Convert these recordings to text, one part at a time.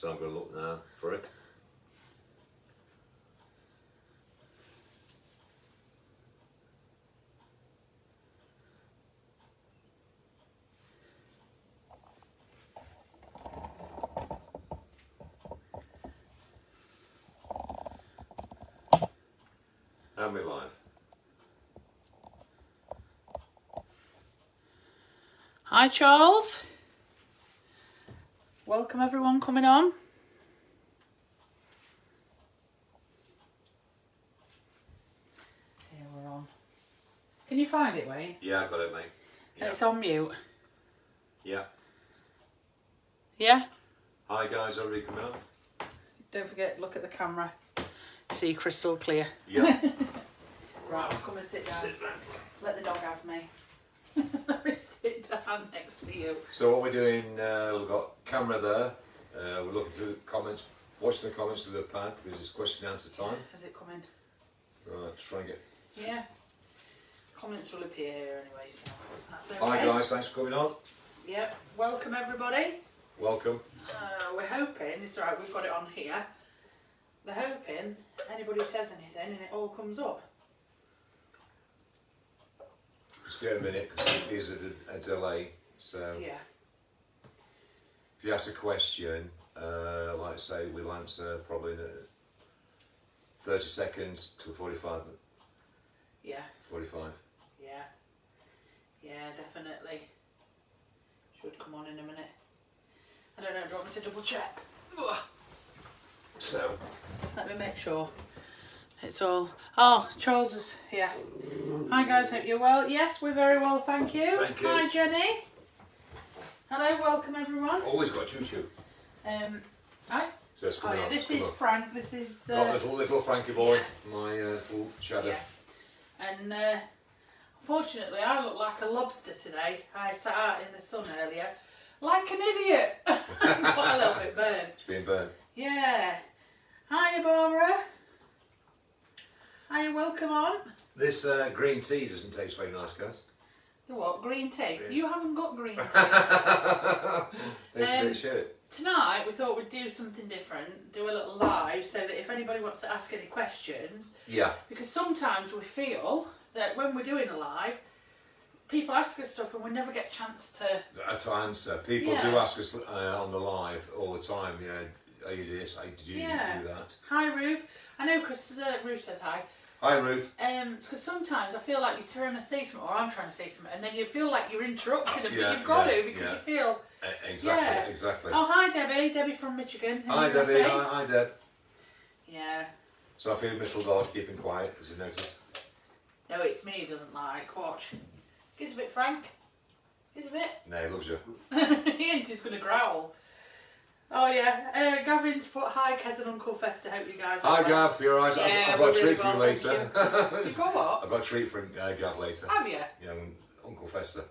So I'm going to look now for it. And we're live. Hi Charles. Welcome everyone coming on. Here we're on. Can you find it, Wayne? Yeah, I've got it, mate. And Yeah. it's on mute. Yeah. Yeah? Hi guys, already coming on? Don't forget, look at the camera. See crystal clear. Yeah. Right, I'll come and sit down. Sit down. Let the dog have me. Let me sit down next to you. So what we're doing, we've got camera there. We're looking through the comments, watching the comments to the pad because it's question and answer time. Has it come in? Right, try and get. Yeah. Comments will appear here anyway, so that's okay. Hi guys, thanks for coming on. Yep. Welcome everybody. Welcome. We're hoping, it's alright, we've got it on here. We're hoping anybody says anything and it all comes up. Just give it a minute because it is a delay. So Yeah. if you ask a question, like I say, we'll answer probably in 30 seconds to 45. Yeah. 45. Yeah. Yeah, definitely. Should come on in a minute. I don't know, do you want me to double check? Ugh. So, Let me make sure. It's all... Oh, Charles is here. Hi guys, hope you're well. Yes, we're very well, thank you. Thank you. Hi Jenny. Hello, welcome everyone. always got choo-choo. Hi. So it's Oh coming yeah, on. this it's is coming Frank, this is... on. Got little Frankie boy, yeah. my little shadow. Yeah. And unfortunately, I look like a lobster today. I sat out in the sun earlier, like an idiot. Got a little bit burnt. It's being burnt. Yeah. Hiya, Barbara. Hiya, welcome on. This green tea doesn't taste very nice, guys. The what? Green tea? Yeah. You haven't got green tea. Tastes a bit shit. Tonight, we thought we'd do something different, do a little live, so that if anybody wants to ask any questions, Yeah. because sometimes we feel that when we're doing a live, people ask us stuff and we never get a chance to... To answer. People Yeah. do ask us on the live all the time, are you this? Did you Yeah. do that? Hi, Ruth. I know Chris, Ruth says hi. Hi, Ruth. Because sometimes I feel like you're trying to say something, or I'm trying to say something, and then you feel like you're interrupting them, Yeah, but you've got yeah, to because yeah. you feel... Exactly, Yeah. exactly. Oh, hi, Debbie. Debbie from Michigan. Hi, Debbie. Hi, Deb. Yeah. So I feel little dog keeping quiet, as you notice. No, it's me he doesn't like. Watch. Gives a bit, Frank. Gives a bit. No, he loves you. He ain't he's going to growl. Oh, yeah. Gavin's put hi, Kez and Uncle Fester. Hope you guys are Hi, well. Gav. You're right. Yeah, I've got we're a treat really for you well, later. thank You got what? I've got a treat for Gav later. Have you? Yeah, Uncle Fester.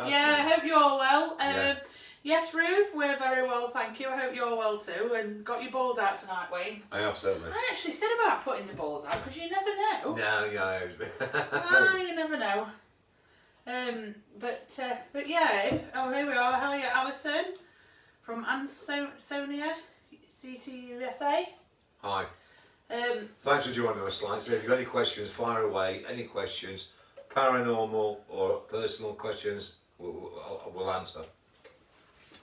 Yeah, I hope you're all well. Yeah. Yes, Ruth, we're very well, thank you. I hope you're well too. And got your balls out tonight, Wayne. I have, certainly. I actually said about putting the balls out because you never know. No, yeah. You never know. But yeah. Here we are. How are you, Alison from Ansonia, CTUSA? Hi. Thanks for joining us, like. So if you've got any questions, fire away. Any questions, paranormal or personal questions, we'll answer.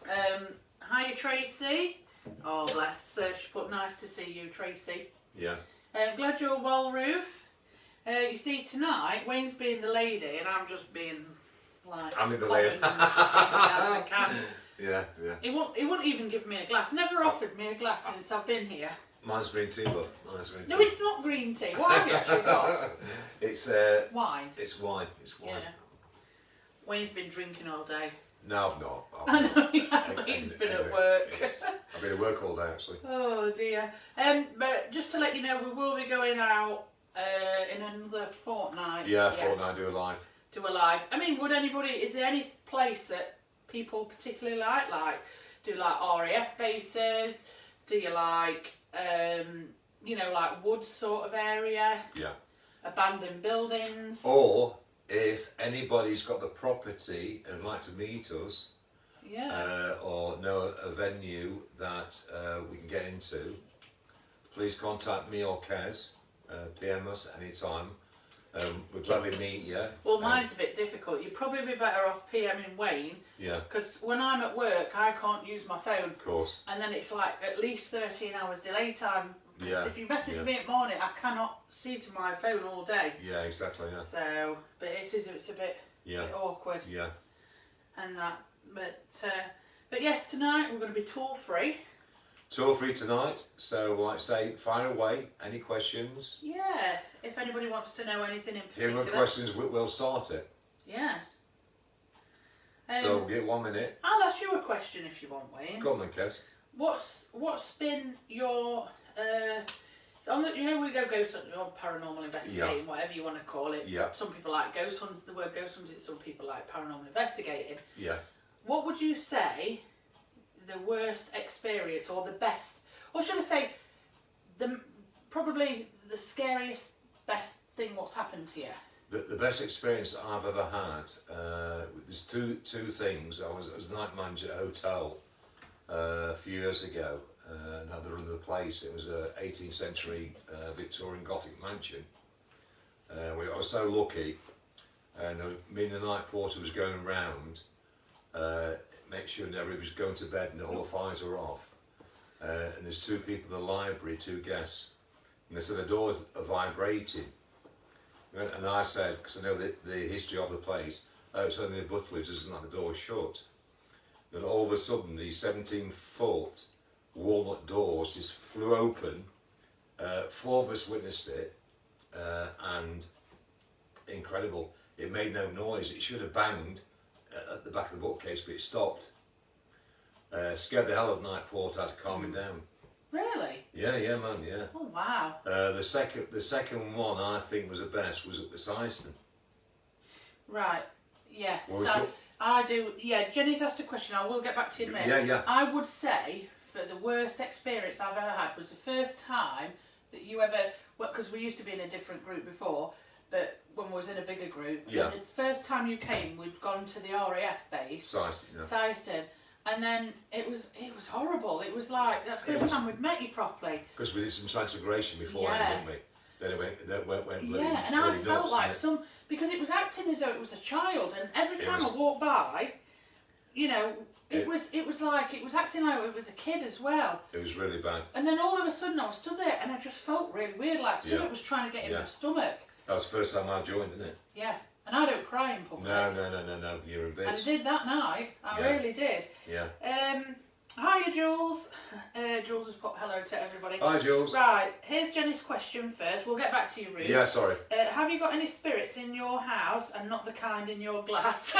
Hiya, Tracy. Oh, bless. She put nice to see you, Tracy. Yeah. Glad you're well, Ruth. You see, tonight, Wayne's being the lady and I'm just being like... I'm in the common lady. and I can. Yeah, yeah. He wouldn't even give me a glass. Never offered me a glass since I've been here. Mine's green tea, love. Mine's green tea. No, it's not green tea. What have you actually got? It's Wine. It's wine. It's wine. Yeah. Wayne's been drinking all day. No, I've not. I know, yeah, Wayne's been at work. I've been at work all day, actually. Oh dear. But just to let you know, we will be going out in another fortnight. Yeah, fortnight, do a live. Do a live. I mean, is there any place that people particularly like? Like, do you like RAF bases? Do you like, like woods sort of area? Yeah. Abandoned buildings? Or if anybody's got the property and would like to meet us, Yeah. or know a venue that we can get into, please contact me or Kez. PM us anytime. We'll gladly meet you. Well, mine's a bit difficult. You'd probably be better off PMing Wayne. Yeah. Because when I'm at work, I can't use my phone. Of course. And then it's like at least 13 hours delay time. 'Cause Yeah. if you message Yeah. me at morning, I cannot see to my phone all day. Yeah, exactly. Yeah. So, but it's a bit, Yeah. bit awkward Yeah. and that. But yes, tonight we're going to be tool free. Tour free tonight. So, like I say, fire away. Any questions? Yeah. If anybody wants to know anything in If you have particular. any questions, we'll start it. Yeah. So, we'll get 1 minute. I'll ask you a question if you want, Wayne. Go on then, Kez. What's been your so on the, you know, we go ghost hunting or paranormal investigating, whatever you want to call it. Yeah. Some people like ghost hunt, the word ghost hunting. Some people like paranormal investigating. Yeah. What would you say the worst experience or the best, or should I say, probably the scariest, best thing what's happened to you? The best experience that I've ever had, there's two things. I was a night manager at a hotel a few years ago, another under the place. It was a 18th century Victorian Gothic mansion. I was so lucky, and me and the night porter was going round, make sure that everybody was going to bed and all the fires were off. And there's two people in the library, two guests, and they said the doors are vibrating. And I said, because I know the history of the place, it's only the butler who doesn't like the door shut. And all of a sudden, the 17-foot walnut doors just flew open. Four of us witnessed it, and incredible. It made no noise. It should have banged at the back of the bookcase, but it stopped. Scared the hell out of the night porter, had to calm him down. Really? Yeah, man, yeah. Oh wow. The second one I think was the best was at the Syston. Right. Yeah. Well, so I do. Yeah. Jenny's asked a question. I will get back to you in a minute. Yeah. I would say for the worst experience I've ever had was the first time that you ever. Well, because we used to be in a different group before, but when we was in a bigger group, Yeah. the first time you came, we'd gone to the RAF base, Syston, yeah. Syston, and then it was horrible. It was like that's the first time we'd met you properly. Because we did some transfiguration before, didn't we? Then it went bloody, Yeah, and I bloody felt nuts, like didn't because it was acting as though it was a child, and every It time was- I walked by, you know, it was like it was acting like it was a kid as well. it was really bad. And then all of a sudden I was stood there and I just felt really weird, like something was trying to get in my stomach. That was the first time I joined, didn't it? Yeah, and I don't cry in public. No, you're a And I bitch. did that night. I Yeah. really did. Yeah. Hiya, Jules. Jules has put hello to everybody. Hi, Jules. Right, here's Jenny's question first. We'll get back to you, Ruth. Yeah, sorry. Have you got any spirits in your house and not the kind in your glass?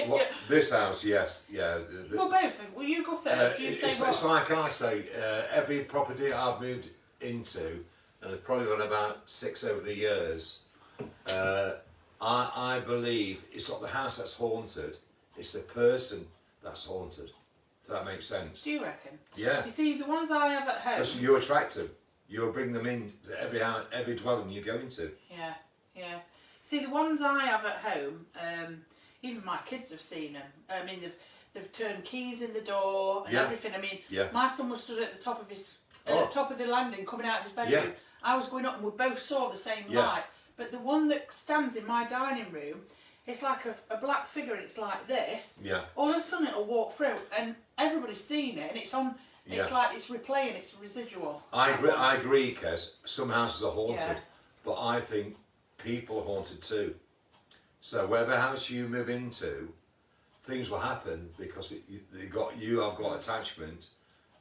What, this house, yes, yeah. Well, both. Will you go first? You say what? It's like I say, every property I've moved into, and I've probably got about 6 over the years, I believe it's not the house that's haunted, it's the person that's haunted. If that makes sense. Do you reckon? Yeah. You see, the ones I have at home. Because you attract them. You'll bring them in to every dwelling you go into. Yeah. See, the ones I have at home, even my kids have seen them. I mean, they've turned keys in the door and everything. I mean, my son was stood at the top of his top of the landing, coming out of his bedroom. Yeah. I was going up, and we both saw the same light. But the one that stands in my dining room, it's like a black figure, and it's like this. Yeah. All of a sudden, it'll walk through, and everybody's seen it, and it's on. It's like it's replaying. It's residual. I agree, Kez. Some houses are haunted, but I think people are haunted too. So whatever house you move into, things will happen because you have got attachment,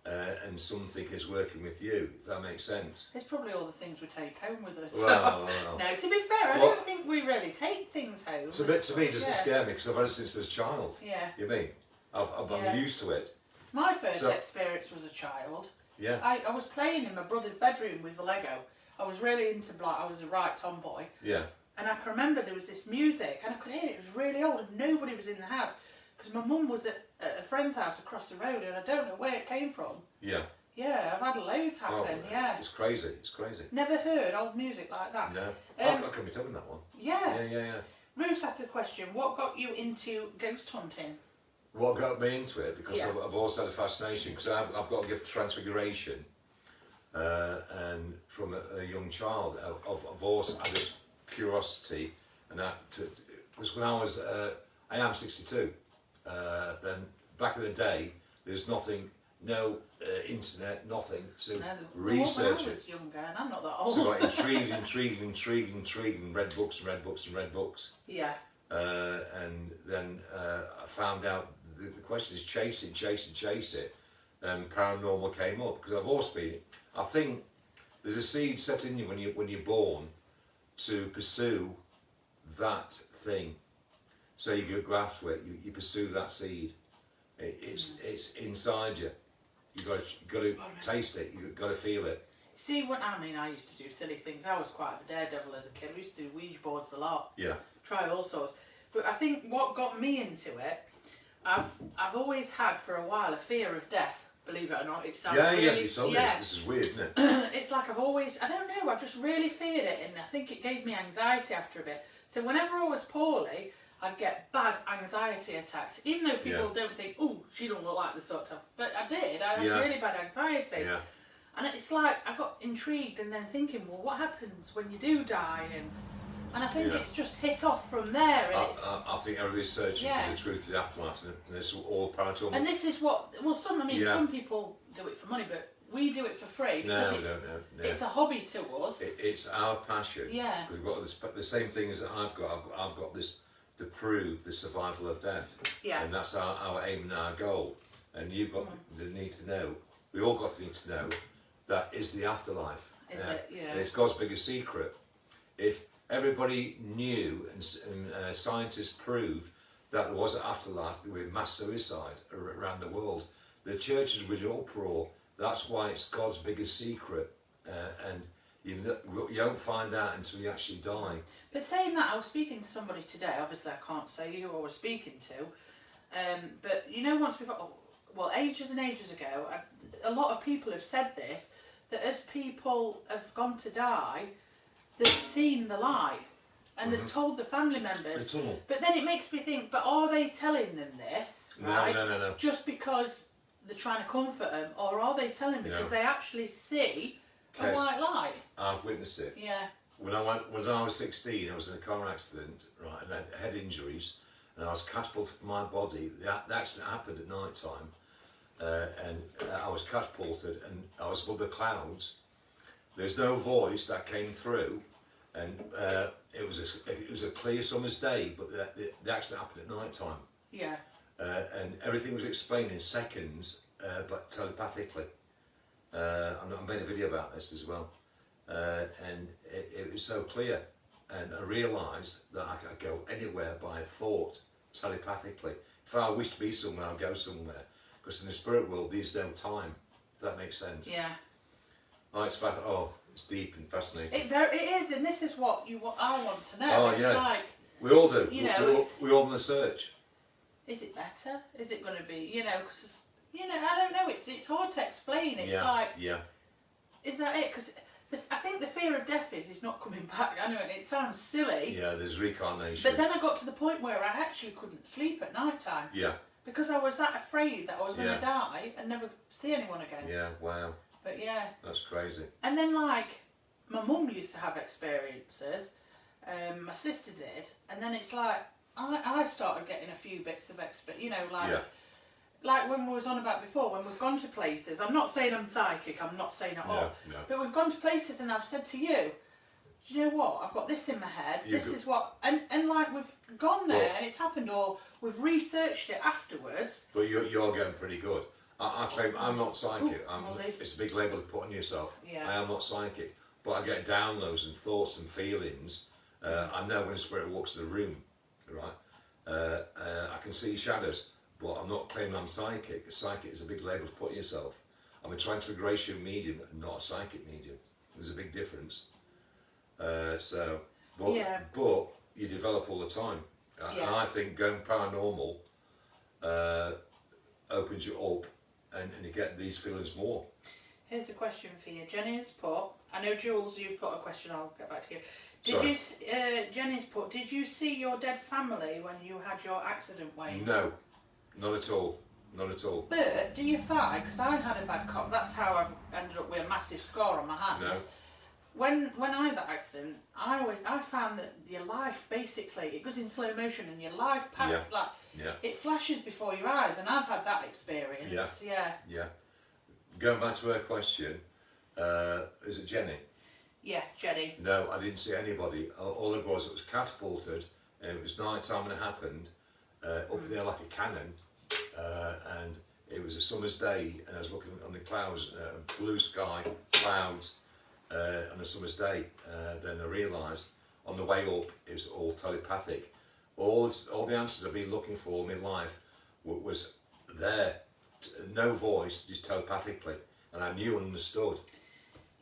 and something is working with you. If that makes sense. It's probably all the things we take home with us. Well. No, to be fair, I don't think we really take things home. To me, it doesn't scare me because I've had it since I was a child. Yeah. You mean? I'm used to it. My first experience was a child. Yeah. I was playing in my brother's bedroom with the Lego. I was really into I was a right tomboy. Yeah. And I can remember there was this music, and I could hear it. It was really old, and nobody was in the house because my mum was at a friend's house across the road, and I don't know where it came from. Yeah. Yeah, I've had loads happen. Yeah. It's crazy. Never heard old music like that. No. I could be talking that one. Yeah. Yeah. Ruth asked a question. What got you into ghost hunting? what got me into it, because Yeah. I've always had a fascination, because I've got a gift of transfiguration, and from a young child, I've always had this curiosity, and because when I am 62, then back in the day, there's nothing, no internet, nothing to No, the one research when I it. was younger, and I'm not that old. So like intriguing, read books and read books and read books. Yeah. And then I found out the question is chase it, and paranormal came up, because I've always been. I think there's a seed set in you when you're born to pursue that thing. So you go after it. You pursue that seed. It's inside you. You got to taste it. You got to feel it. See, I used to do silly things. I was quite a daredevil as a kid. We used to do Ouija boards a lot. Yeah. Try all sorts. But I think what got me into it, I've always had for a while a fear of death. Believe it or not, it sounds really. You told me this is weird, isn't it? It's like I don't know, I just really feared it, and I think it gave me anxiety after a bit. So whenever I was poorly, I'd get bad anxiety attacks, even though people don't think, oh, she don't look like this sort of. But I did. I had really bad anxiety. Yeah. And it's like I got intrigued and then thinking, well, what happens when you do die? And I think it's just hit off from there. And I think everybody's searching for the truth of the afterlife, and this is all paranormal. and this is what, well, some people do it for money, but we do it for free because it's a hobby to us. It's our passion. Yeah. We've got the same things that I've got. I've got this to prove the survival of death. Yeah. And that's our aim and our goal. And you've got the need to know. We all got to need to know that is the afterlife. Is it? Yeah. And it's God's biggest secret. If everybody knew and scientists proved that there was an afterlife, there would be mass suicide around the world. The churches would be in uproar. That's why it's God's biggest secret. And you don't find out until you actually die. But saying that, I was speaking to somebody today. Obviously, I can't say who I was speaking to. But once ages and ages ago, a lot of people have said this, that as people have gone to die, they've seen the light and they've told the family members. The tunnel. But then it makes me think, but are they telling them this, right? No. Just because they're trying to comfort them, or are they telling them because they actually see a white light? I've witnessed it. Yeah. When I was 16, I was in a car accident, right, and I had head injuries, and I was catapulted from my body. The accident happened at night time, and I was catapulted, and I was above the clouds. There's no voice that came through, and it was a clear summer's day, but the accident happened at night time. Yeah. And everything was explained in seconds, but telepathically. I made a video about this as well. And it was so clear, and I realised that I could go anywhere by thought, telepathically. If I wish to be somewhere, I'll go somewhere, because in the spirit world there's no time, if that makes sense. Yeah. It's deep and fascinating. It is, and this is what I want to know. It's like, we all do. We all on the search. Is it better? Is it going to be, because I don't know, it's hard to explain. It's is that it? Because I think the fear of death is not coming back. I know it sounds silly. Yeah, there's reincarnation. But then I got to the point where I actually couldn't sleep at night time. Yeah. Because I was that afraid that I was going to die and never see anyone again. Yeah, wow. But yeah. That's crazy. And then my mum used to have experiences. My sister did. And then it's like, I started getting a few bits of like when we was on about before, when we've gone to places, I'm not saying I'm psychic, I'm not saying at all, but we've gone to places and I've said to you, do you know what, I've got this in my head, is what, and like we've gone there and it's happened, or we've researched it afterwards. But you're getting pretty good. I claim I'm not psychic. It's a big label to put on yourself. Yeah. I am not psychic, but I get downloads and thoughts and feelings. I know when a spirit walks in the room, right? I can see shadows. But I'm not claiming I'm psychic. A psychic is a big label to put on yourself. I'm a transfiguration medium and not a psychic medium. There's a big difference. But you develop all the time. And I think going paranormal opens you up and you get these feelings more. Here's a question for you. Jenny has put, I know Jules, you've put a question, I'll get back to you. Jenny's put, did you see your dead family when you had your accident, Wayne? No. Not at all. Not at all. But do you find, because I had a bad cough, that's how I've ended up with a massive scar on my hand. No. When I had that accident, I found that your life basically, it goes in slow motion and your life like Yeah. it flashes before your eyes, and I've had that experience. Yeah. Yeah. Going back to her question, is it Jenny? Yeah, Jenny. No, I didn't see anybody. All it was catapulted, and it was night time when it happened, up there like a cannon, and it was a summer's day, and I was looking on the clouds, blue sky, clouds, on a summer's day. Then I realised on the way up it was all telepathic. All the answers I've been looking for in my life was there, no voice, just telepathically, and I knew and understood.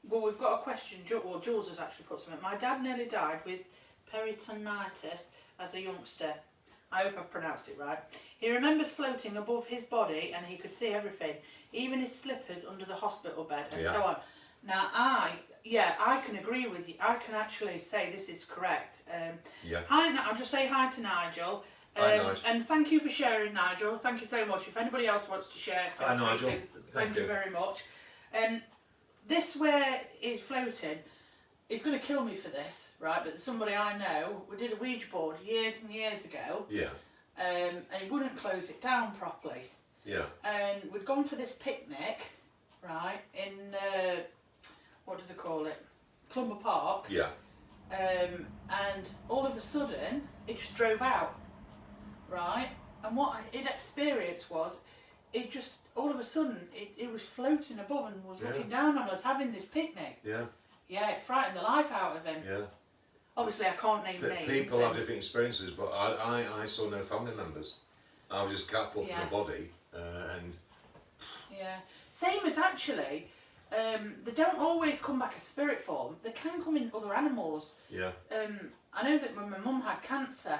Well, we've got a question. Well, Jules has actually put something. My dad nearly died with peritonitis as a youngster. I hope I've pronounced it right. He remembers floating above his body and he could see everything, even his slippers under the hospital bed and so on. Now, I can agree with you. I can actually say this is correct. Hi, I'll just say hi to Nigel. Hi, Nigel. And thank you for sharing, Nigel. Thank you so much. If anybody else wants to share, Hi, Nigel. Thank you very much. This where he's floating, he's going to kill me for this, right? But somebody I know, we did a Ouija board years and years ago. Yeah. And he wouldn't close it down properly. Yeah. And we'd gone for this picnic, right, in, what do they call it? Clumber Park. Yeah. And all of a sudden, it just drove out, right? And what it experienced was, it just, all of a sudden, it was floating above and was looking down on us having this picnic. Yeah. Yeah, it frightened the life out of him. Yeah. Obviously, I can't name names. People have different experiences, but I saw no family members. I was just catapulted from the body, and... Yeah. Same as actually, they don't always come back as spirit form. They can come in other animals. Yeah. I know that when my mum had cancer,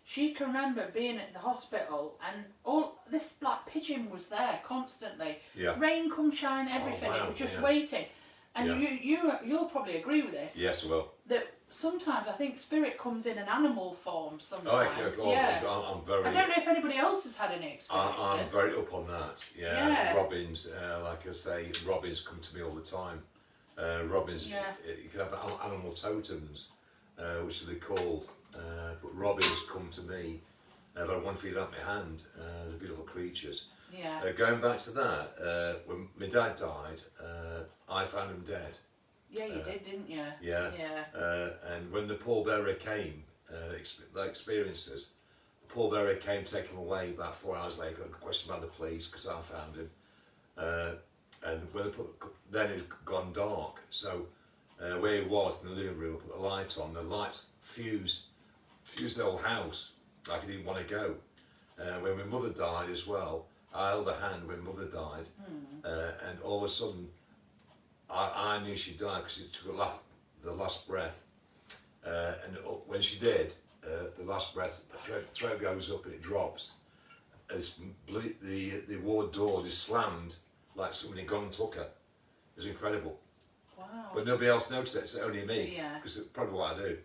she can remember being at the hospital and all this black pigeon was there constantly. Yeah. Rain come shine, everything. It was just waiting. And you'll probably agree with this. Yes, I will. That sometimes I think spirit comes in an animal form sometimes. I'm very... I don't know if anybody else has had any experiences. I'm very up on that. Yeah. Robins, like I say, robins come to me all the time. Robins, you can have animal totems, which they're called. But robins come to me. I've had one feed out my hand. They're beautiful creatures. Yeah. Going back to that, when my dad died, I found him dead. Yeah, you did, didn't you? Yeah. And when the pallbearer came, the experiences, the pallbearer came to take him away about 4 hours later, got questioned by the police because I found him. And when they then it had gone dark. So where he was in the living room, I put the light on. The light fused the whole house. Like he didn't want to go. When my mother died as well, I held her hand when mother died, and all of a sudden, I knew she died because she took the last breath, and when she did, the last breath, the throat goes up and it drops. The ward door just slammed like somebody gone and took her. It was incredible. Wow. But nobody else noticed it, it's only me. Yeah. Because it's probably what I do.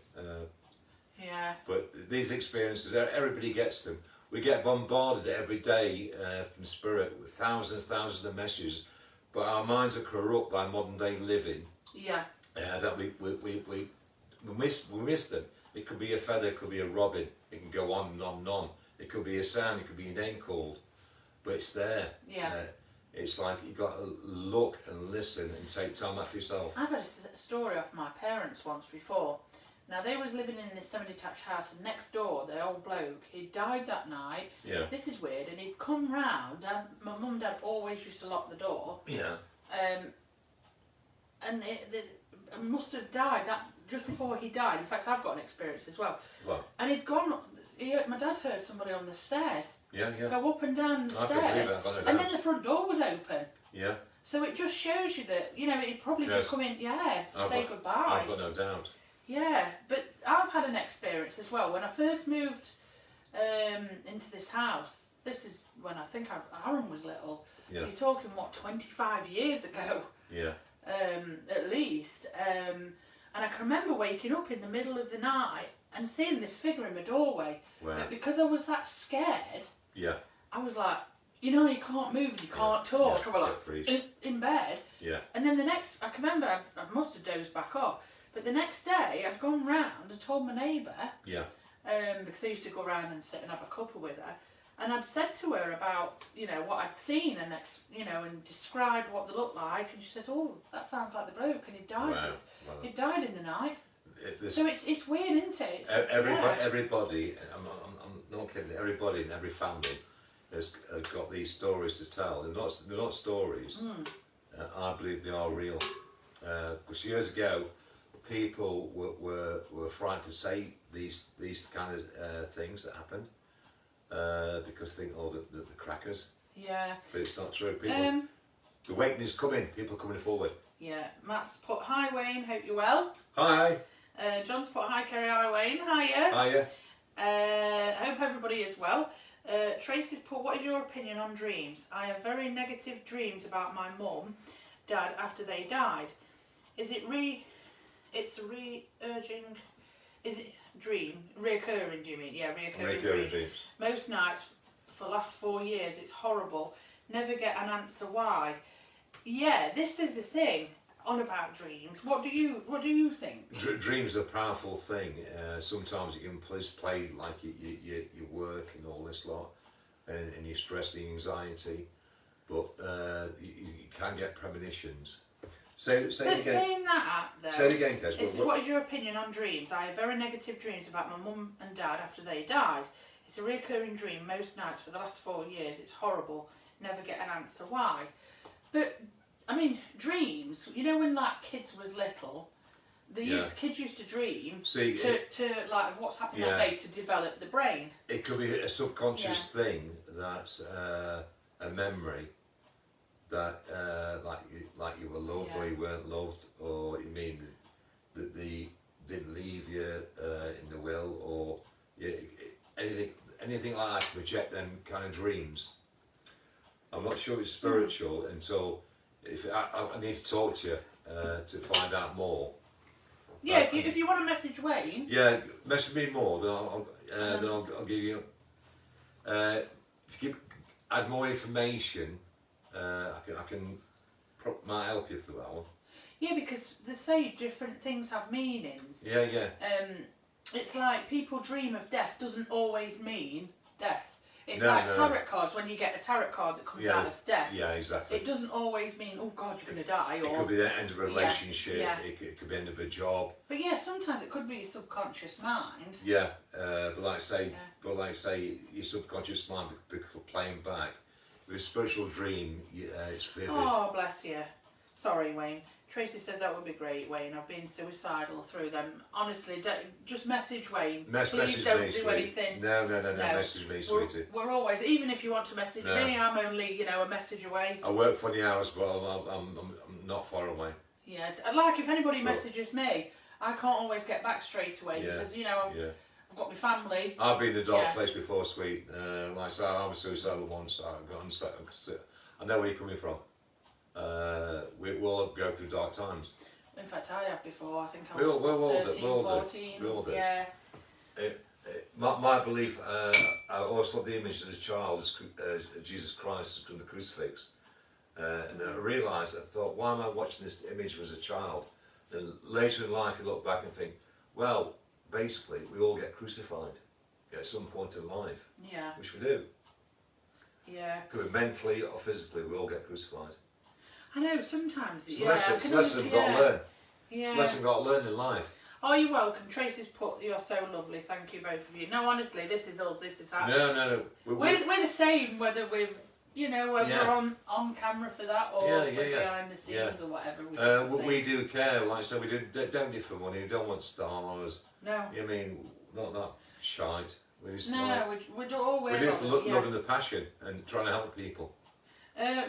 Yeah. But these experiences, everybody gets them. We get bombarded every day from spirit with thousands of messages, but our minds are corrupt by modern day living. Yeah. That we miss them. It could be a feather, it could be a robin. It can go on and on and on. It could be a sound, it could be a name called, but it's there. Yeah. It's like you've got to look and listen and take time out for yourself. I've had a story off my parents once before. Now, they was living in this semi-detached house, and next door, the old bloke, he died that night. Yeah. This is weird, and he'd come round, and my mum and dad always used to lock the door. Yeah. And it must have died that just before he died. In fact, I've got an experience as well. Well. And he'd gone, my dad heard somebody on the stairs. Yeah. Go up and down the I can stairs. believe that, I know And that. then the front door was open. Yeah. So it just shows you that, he'd probably just come in, to say goodbye. I've got no doubt. Yeah, but I've had an experience as well. When I first moved into this house, this is when I think Aaron was little. Yeah. You're talking, 25 years ago? Yeah. At least. And I can remember waking up in the middle of the night and seeing this figure in my doorway. Wow. But because I was that scared, Yeah. I was like, you know, you can't move, you can't talk. Yeah, I was yeah, like, freeze. in bed. Yeah. And then the next, I can remember, I must have dozed back off. But the next day, I'd gone round and told my neighbour, Yeah. because I used to go round and sit and have a cuppa with her, and I'd said to her about, you know, what I'd seen and, and described what they looked like, and she says, oh, that sounds like the bloke, and he died. Wow. Wow. He died in the night. This, So it's weird, isn't it? everybody, I'm not kidding, everybody in every family has got these stories to tell. They're not stories. I believe they are real. Because years ago, people were frightened to say these kind of things that happened because they think, oh, the crackers. Yeah. But it's not true. People, the awakening is coming. People coming forward. Yeah. Matt's put, hi Wayne, hope you're well. Hi. John's put, hi Kerry, hi Wayne, hiya. Hiya. Hope everybody is well. Tracy's put, what is your opinion on dreams? I have very negative dreams about my mum, dad after they died. Is it reoccurring, do you mean? Yeah, reoccurring dreams. Most nights for the last 4 years, it's horrible. Never get an answer why. Yeah, this is the thing on about dreams. What do you think? Dreams are a powerful thing. Sometimes you can play like your work and all this lot, and your stress, the anxiety, but you can get premonitions. Say it again. Saying that, though, say it again, Kes. What is your opinion on dreams? I have very negative dreams about my mum and dad after they died. It's a recurring dream most nights for the last 4 years. It's horrible. Never get an answer why. But I mean, dreams. You know, when like kids was little, kids used to dream to like what's happening that day to develop the brain. It could be a subconscious thing that's a memory that like you were loved or you weren't loved, or you mean that they didn't leave you in the will, or anything like that to project them kind of dreams. I'm not sure it's spiritual until I need to talk to you to find out more. Yeah, if you want to message Wayne. Yeah, message me more. Then I'll give you. If you add more information, might help you for that one. Yeah, because they say different things have meanings. Yeah, yeah. It's like people dream of death doesn't always mean death. It's tarot cards. When you get a tarot card that comes out as death, yeah, exactly. It doesn't always mean, oh God, you're going to die. Or, it could be the end of a relationship. Yeah. It could be the end of a job. But yeah, sometimes it could be your subconscious mind. Yeah, but like say, your subconscious mind be playing back. With a spiritual dream, it's vivid. Oh, bless you. Sorry, Wayne. Tracy said that would be great, Wayne. I've been suicidal through them. Honestly, just message Wayne. Please don't do anything. No, message me, sweetie. We're always, even if you want to message me, I'm only, a message away. I work 20 hours, but I'm not far away. Yes, and like if anybody messages me, I can't always get back straight away because, I've got my family. I've been in a dark place before, sweet. Like I said, I was suicidal once. I know where you're coming from. We all go through dark times. In fact, I have before. I think I was 13, 14. We all do. Yeah. My belief, I always thought the image of the child as Jesus Christ from the crucifix. And I realised, I thought, why am I watching this image as a child? And later in life, you look back and think, well, basically, we all get crucified at some point in life. Yeah. Which we do. Yeah. Could be mentally or physically, we all get crucified. I know, sometimes. It's a lesson we've got to learn. Yeah. It's a lesson we've got to learn in life. Oh, you're welcome. Tracy's put, you're so lovely. Thank you, both of you. No, honestly, this is us. This is happening. No. We're the same, whether we're on camera for that or we're behind the scenes or whatever. We do care. Like I said, we don't do it for money. We don't want stars. No. I mean, not that shite. We do it for love and the passion and trying to help people.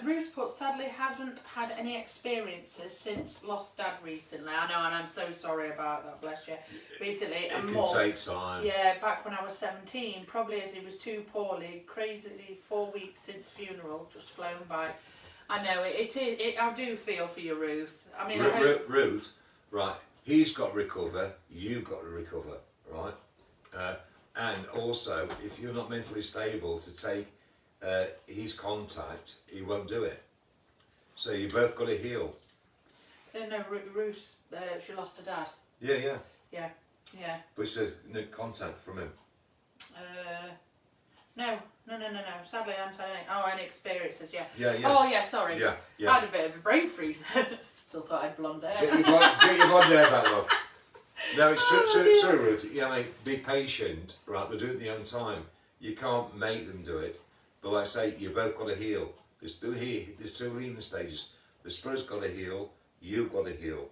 Ruth put, sadly haven't had any experiences since lost dad recently. I know, and I'm so sorry about that, bless you. Recently, it can take time. Yeah, back when I was 17, probably as he was too poorly, crazily 4 weeks since funeral, just flown by. I know, I do feel for you, Ruth. I mean, Ruth, right, he's got to recover, you've got to recover, right? And also, if you're not mentally stable to take his contact, he won't do it. So you both got to heal. No, Ruth, she lost her dad. Yeah, yeah. Yeah, yeah. But it says no contact from him. No. Sadly, I haven't had any. Oh, any experiences, yeah. Yeah, yeah. Oh, yeah, sorry. Yeah, I yeah. had a bit of a brain freeze. Still thought I had blonde hair. Get your blonde hair back, love. No, it's true, Oh, true, Ruth. Yeah, mate, be patient, right? They'll do it in their own time. You can't make them do it. But like I say, you both got to heal. There's two healing stages. The spirit's got to heal, you've got to heal.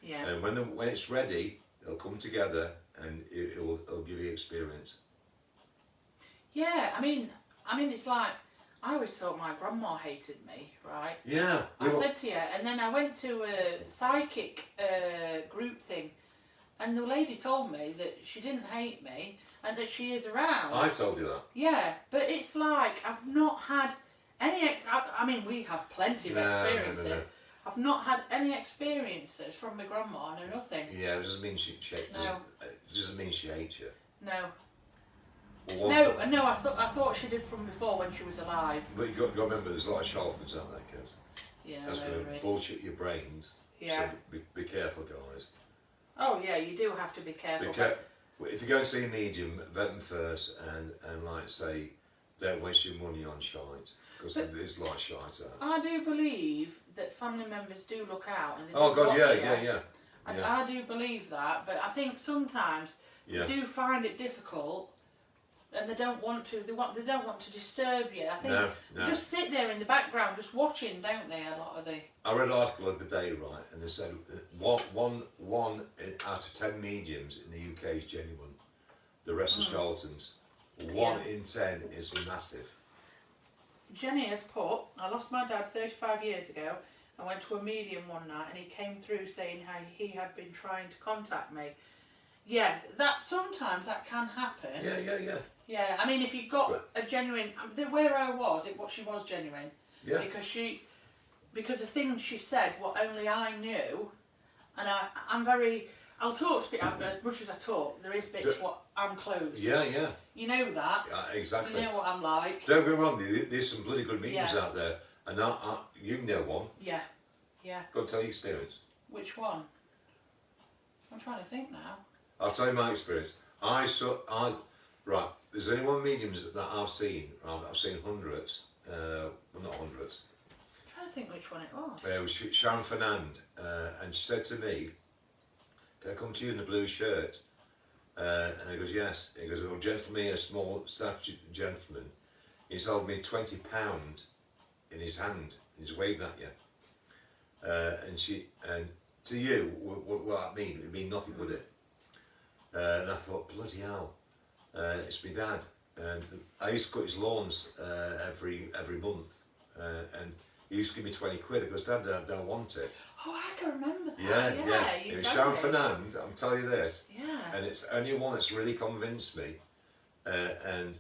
Yeah. And when it's ready, it'll come together and it'll give you experience. Yeah, I mean, it's like, I always thought my grandma hated me, right? Yeah. I said to you, and then I went to a psychic group thing, and the lady told me that she didn't hate me and that she is around. I told you that. Yeah, but it's like I've not had any. I mean, we have plenty of experiences. No. I've not had any experiences from my grandma. No, nothing. Yeah, it doesn't mean she No. doesn't mean she hates you. No. Well, No. I thought she did from before when she was alive. But you got to remember, there's a lot of charlatans out there, kids. Yeah, That's there going to is. bullshit your brains. Yeah. So be careful, guys. Oh yeah, you do have to be careful. If you go and see a medium, vet them first, and like say, don't waste your money on shite, because there's a lot of shite out. I do believe that family members do look out and they Oh do God, watch yeah. you. I do believe that, but I think sometimes Yeah. they do find it difficult, and they don't want to. They don't want to disturb you. I think No. they just sit there in the background, just watching, don't they? A lot of the. I read an article of the day, right, and they said one out of 10 mediums in the UK is genuine. The rest are charlatans. 1 in 10 is massive. Jenny has put, I lost my dad 35 years ago. I went to a medium one night and he came through saying how he had been trying to contact me. Yeah, sometimes that can happen. Yeah. Yeah, I mean, if you've got a genuine, where I was, she was genuine. Yeah. Because the things she said, what only I knew, and I'll talk to people as much as I talk. There is bits what I'm closed. Yeah. You know that. Yeah, exactly. You know what I'm like. Don't get me wrong, there's some bloody good mediums Yeah. out there, and you know one. Yeah. Go and tell your experience. Which one? I'm trying to think now. I'll tell you my experience. Right, there's only one mediums that I've seen. I've seen hundreds. Well, not hundreds. I'm trying to think which one it was. It was Sharon Fernand, and she said to me, "Can I come to you in the blue shirt?" And he goes, "Yes." He goes, "Oh, gentleman, a small statued gentleman. He's held me £20 in his hand. He's waving at you." And to you, what would that mean? It'd mean nothing, would it? And I thought, bloody hell, it's my dad. And I used to cut his lawns every month, and he used to give me 20 quid. I goes, "Dad, I don't want it." Oh, I can remember that. Yeah. You It was told Sharon me. Fernand, I'm telling you this. Yeah. And it's only one that's really convinced me. And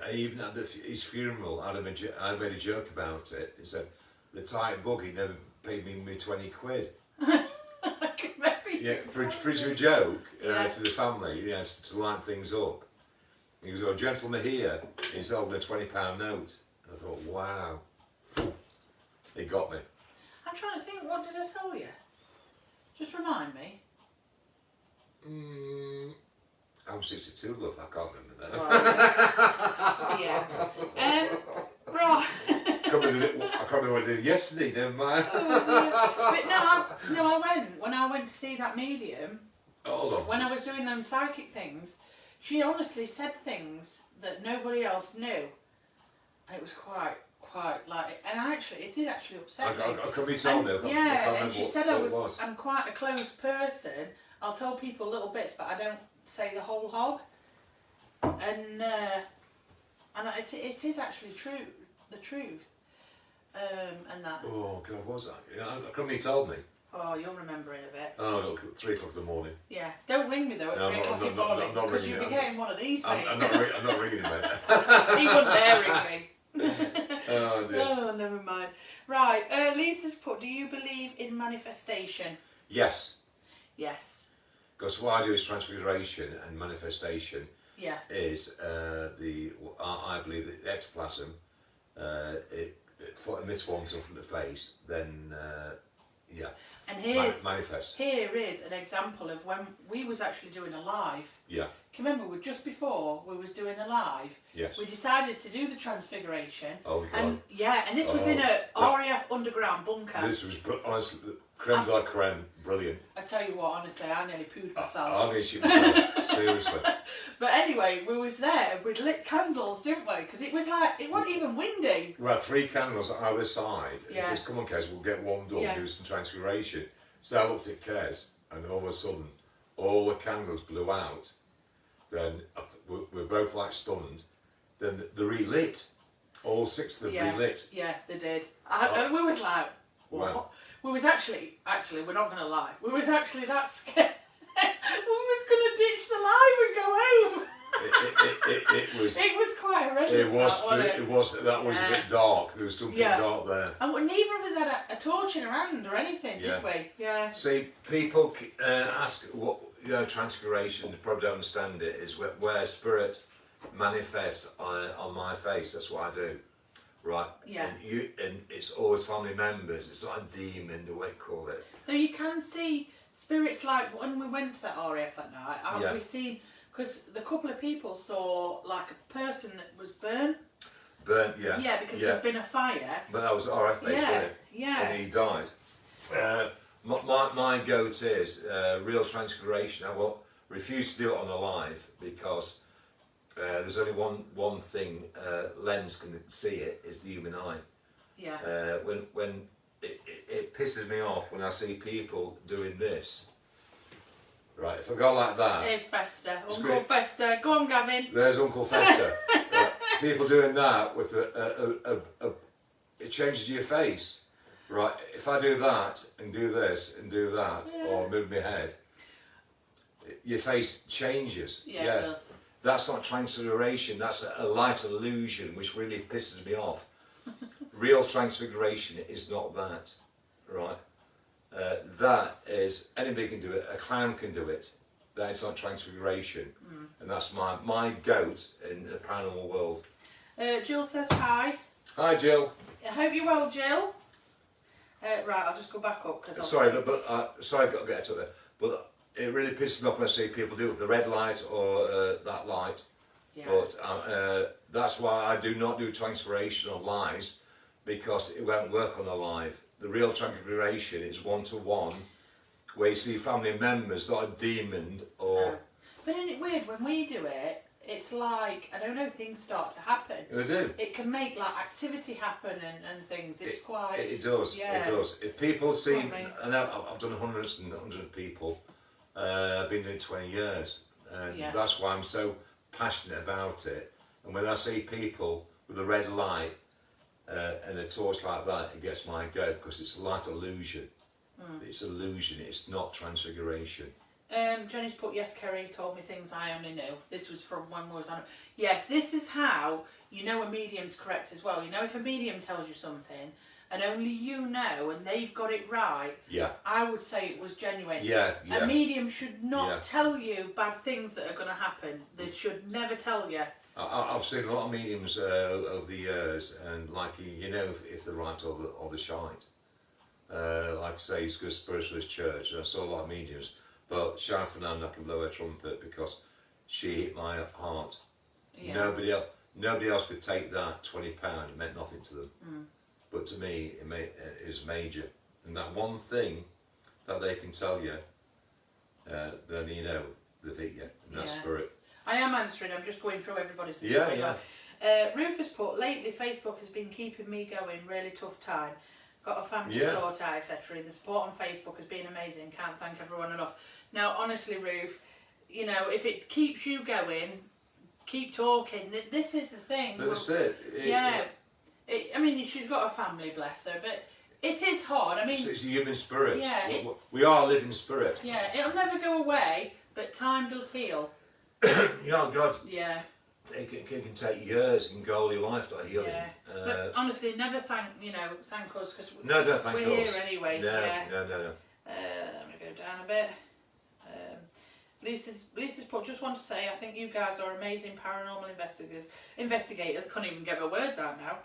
I even at his funeral, I made a joke about it. He said, "The tight buggy never paid me 20 quid." I can remember you Yeah, for telling a me. joke Yeah. to the family, to light things up. He goes, "Oh, gentleman here, he's holding a £20 note." I thought, wow, he got me. I'm trying to think, what did I tell you? Just remind me. I'm 62, love, I can't remember that. Right. Yeah. Right. I can't remember what I did yesterday, never mind. But when I went to see that medium, Hold on. when I was doing them psychic things, she honestly said things that nobody else knew. And it was quite like, and it did actually upset me. Can we tell me? I can't And she remember said what I'm quite a closed person. I'll tell people little bits, but I don't say the whole hog. And it is actually true, the truth. And that. Oh God, what was that? Yeah, can you tell me? Oh, you'll remember in a bit. Oh, look, 3 o'clock in the morning. Yeah, don't ring me though at No, 3 I'm o'clock not- in the morning I'm not because ringing you'll be you. getting one of these, mate. I'm not ringing him, mate. He wouldn't dare ring me. Oh dear. Oh, never mind. Right, Lisa's put, do you believe in manifestation? Yes, Yes. because what I do is transfiguration and manifestation. Yeah. is I believe that the ectoplasm, it misforms from the face, then And here's manifest. here is an example of when we was actually doing a live. Yeah. Can you remember just before we was doing a live? Yes. We decided to do the Transfiguration. Oh my God. And and this was in a RAF underground bunker. This was honestly creme de la creme, brilliant. I tell you what, honestly, I nearly pooed myself. I nearly shit myself, seriously. But anyway, we was there with lit candles, didn't we? Because it was like, it wasn't even windy. We had 3 candles on either side. Yeah. Because come on, Kez, we'll get one done, Yeah. do some transfiguration. So I looked at Kez, and all of a sudden, all the candles blew out. Then we're both like stunned. Then they relit. All 6 of them relit. Yeah, they did. And we was like, what? Wow. We was actually, we're not going to lie, we was actually that scared. We was going to ditch the live and go home. It was. It was quite horrendous. That was a bit dark. There was something dark there. And neither of us had a torch in our hand or anything, Yeah. did we? Yeah. See, people ask what transfiguration. They probably don't understand it. Is where spirit manifests on my face. That's what I do, right? Yeah. And it's always family members. It's not a demon, the way you call it. Though you can see spirits, like when we went to that RAF that night, we've seen, because the couple of people saw like a person that was burnt. Burnt, yeah. Yeah, because there'd been a fire. But that was RF based, wasn't it? Yeah. And he died. My goat is real transfiguration. I will refuse to do it on a live because there's only one thing lens can see it, is the human eye. Yeah. When it pisses me off when I see people doing this. Right, if I go like that. There's Fester, Uncle great. Fester. Go on, Gavin. There's Uncle Fester. People doing that with it changes your face. Right, if I do that and do this and do that, or move my head, your face changes. Yeah, it does. That's not transfiguration, that's a light illusion, which really pisses me off. Real transfiguration is not that, right? That is, anybody can do it, a clown can do it. That is not transfiguration. And that's my goat in the paranormal world. Jill says hi. Hi Jill. I hope you're well, Jill. Right, I'll just go back up. Sorry, sorry, I've got to get to there. But it really pisses me off when I see people do it with the red light or that light. Yeah. But that's why I do not do transfiguration on lives, because it won't work on a live. The real transfiguration is one-to-one, where you see family members, not a demon or... No. But isn't it weird, when we do it, it's like, I don't know, things start to happen. They do. It can make like activity happen and things. It's quite... It does, yeah. it does. If people see... Probably. I know I've done hundreds and hundreds of people, I've been doing 20 years, and that's why I'm so passionate about it. And when I see people with a red light and a torch like that, it gets my goat, because it's a light illusion. It's illusion, it's not transfiguration. Jenny's put, yes, Kerry told me things I only knew. This was from when we was on. Yes, this is how you know a medium's correct as well. You know, if a medium tells you something and only you know and they've got it right, I would say it was genuine. A medium should not tell you bad things that are going to happen. They should never tell you. I've seen a lot of mediums over the years, and like you know if they're right or the shite. Like I say, it's good spiritualist church. I saw a lot of mediums. But Sharon Fernando, I can blow her trumpet because she hit my heart. Yeah. Nobody else could take that £20. It meant nothing to them. But to me, it is major. And that one thing that they can tell you, then you know they've hit you. And that's spirit. I am answering. I'm just going through everybody's. Rufus put, lately Facebook has been keeping me going. Really tough time. Got a family to sort out, etc. The support on Facebook has been amazing. Can't thank everyone enough. Now, honestly, Ruth, you know, if it keeps you going, keep talking. This is the thing. That's it. I mean, she's got a family, bless her, but it is hard. I mean, it's a human spirit. Yeah, we are a living spirit. Yeah, it'll never go away, but time does heal. Yeah, God. Yeah. It can take years and go all your life to healing. Yeah. But honestly, never thank us, because don't thank we're us. here anyway. No. Let me go down a bit. Lisa's put, just want to say, I think you guys are amazing paranormal investigators. Can't even get my words out now.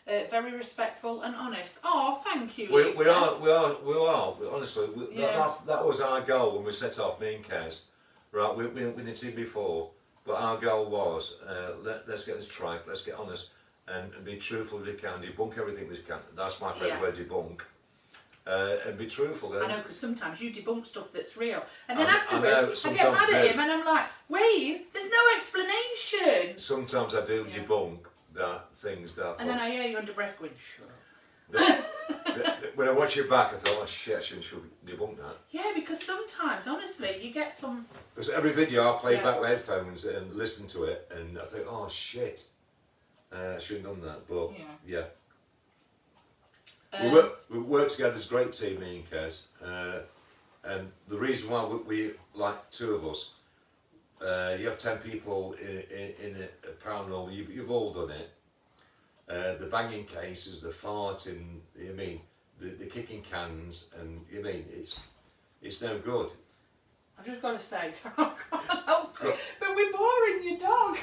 Very respectful and honest. Oh, thank you, Lisa. We are. Honestly, Yeah. that was our goal when we set off, me and Kez. Right, we didn't see before, but our goal was let's get this right, let's get honest and be truthful as we can, debunk everything we can. That's my favourite word, debunk. And be truthful. I know, because sometimes you debunk stuff that's real, and then I afterwards I get mad at him, and I'm like, wait, there's no explanation. Sometimes I do debunk things that I thought, And then I hear you under breath going, shut up. when I watch it back, I thought, oh shit, I shouldn't debunk that. Yeah, because sometimes, honestly, you get some. Because every video I play back with headphones and listen to it, and I think, oh shit, I shouldn't have done that. But yeah. We work together as a great team, me and Kez. And the reason why we like two of us, you have 10 people in a paranormal, you've all done it. The banging cases, the farting, you mean, the kicking cans, and you mean, it's no good. I've just got to say, I can't help it, but we're boring your dog.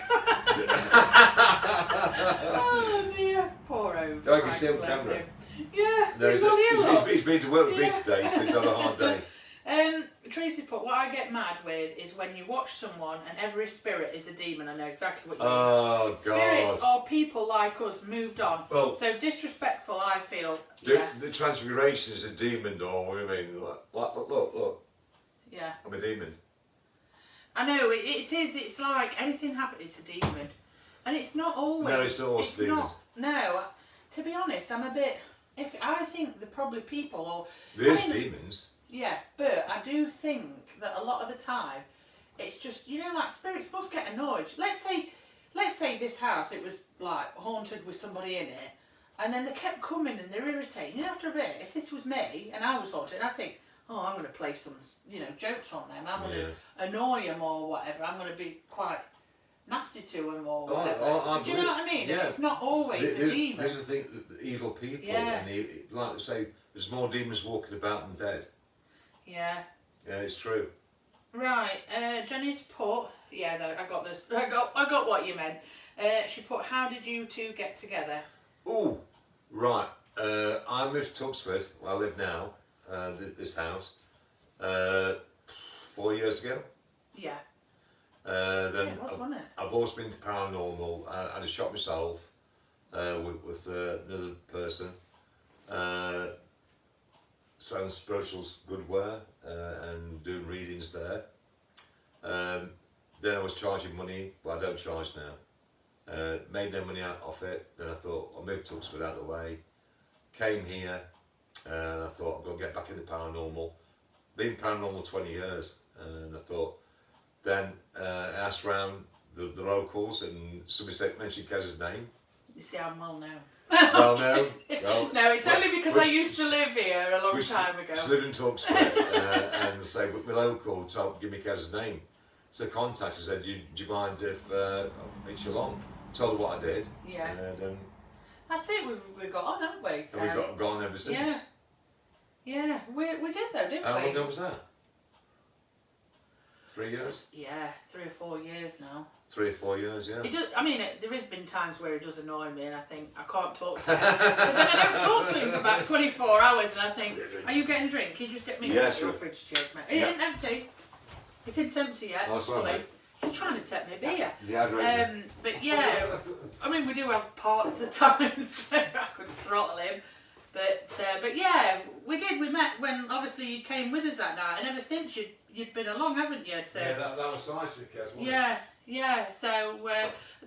Oh dear, poor Ove. I can see him on camera. Him. Yeah, No, he's on you, look. he's been to work with me today, so he's had a hard day. Tracy put, what I get mad with is when you watch someone and every spirit is a demon. I know exactly what you mean. Oh, God. Spirits are people like us, moved on. Well, so disrespectful, I feel. The Transfiguration is a demon, or I mean, look. Yeah. I'm a demon. I know, it is, it's like anything happens, it's a demon. And it's not always. No, it's not always demons. No, to be honest, I'm a bit, I think they're probably people, or. There's demons. Yeah, but I do think that a lot of the time, it's just, you know, like spirits must get annoyed. Let's say this house, it was like haunted with somebody in it, and then they kept coming and they're irritating. You know, after a bit, if this was me and I was haunted, I'd think, oh, I'm going to play some, you know, jokes on them. I'm going to annoy them or whatever. I'm going to be quite nasty to them or whatever. Do you know what I mean? Yeah. It's not always a demon. There's the thing, the evil people, Yeah. and like they say, there's more demons walking about than dead. Yeah. Yeah, it's true. Right, Jenny's put, I got this, I got what you meant. She put, how did you two get together? Oh, right. I moved to Tuxford, where I live now, this house, 4 years ago. Yeah. Then it was, wasn't it? I've always been to paranormal. I had a shop myself with another person. Selling spirituals goodware and doing readings there. Then I was charging money, but I don't charge now. Made no money out of it. Then I thought I'll move to Tuxford out of the way. Came here and I thought I'm going to get back into paranormal. Been paranormal 20 years, and I thought. Then I asked around the locals, and somebody mentioned Kez's name. You see, I'm well known. Well known. Well, no, it's only because I used to live here a long time ago. I lived in Tuxford and say, but my local told give me Kez's name. So contacted said, do you mind if I meet you along? Told her what I did. Yeah. And that's it. We've got on, haven't we? So. And we've got on ever since. Yeah. We did though, didn't we? How long ago was that? 3 years? Yeah, 3 or 4 years now. 3 or 4 years, yeah. It does, I mean, there has been times where it does annoy me, and I think I can't talk to him. But then I don't talk to him for about 24 hours, and I think, are you getting a drink? Can you just get me a fridge, cheers, mate? It ain't empty. It isn't empty yet. Oh, sorry. He's trying to take me a beer. Yeah, but yeah, I mean, we do have parts at times where I could throttle him. But yeah, we did. We met when obviously you came with us that night, and ever since you'd been along, haven't you? So, yeah, that was nice of Kez, wasn't it? Yeah. So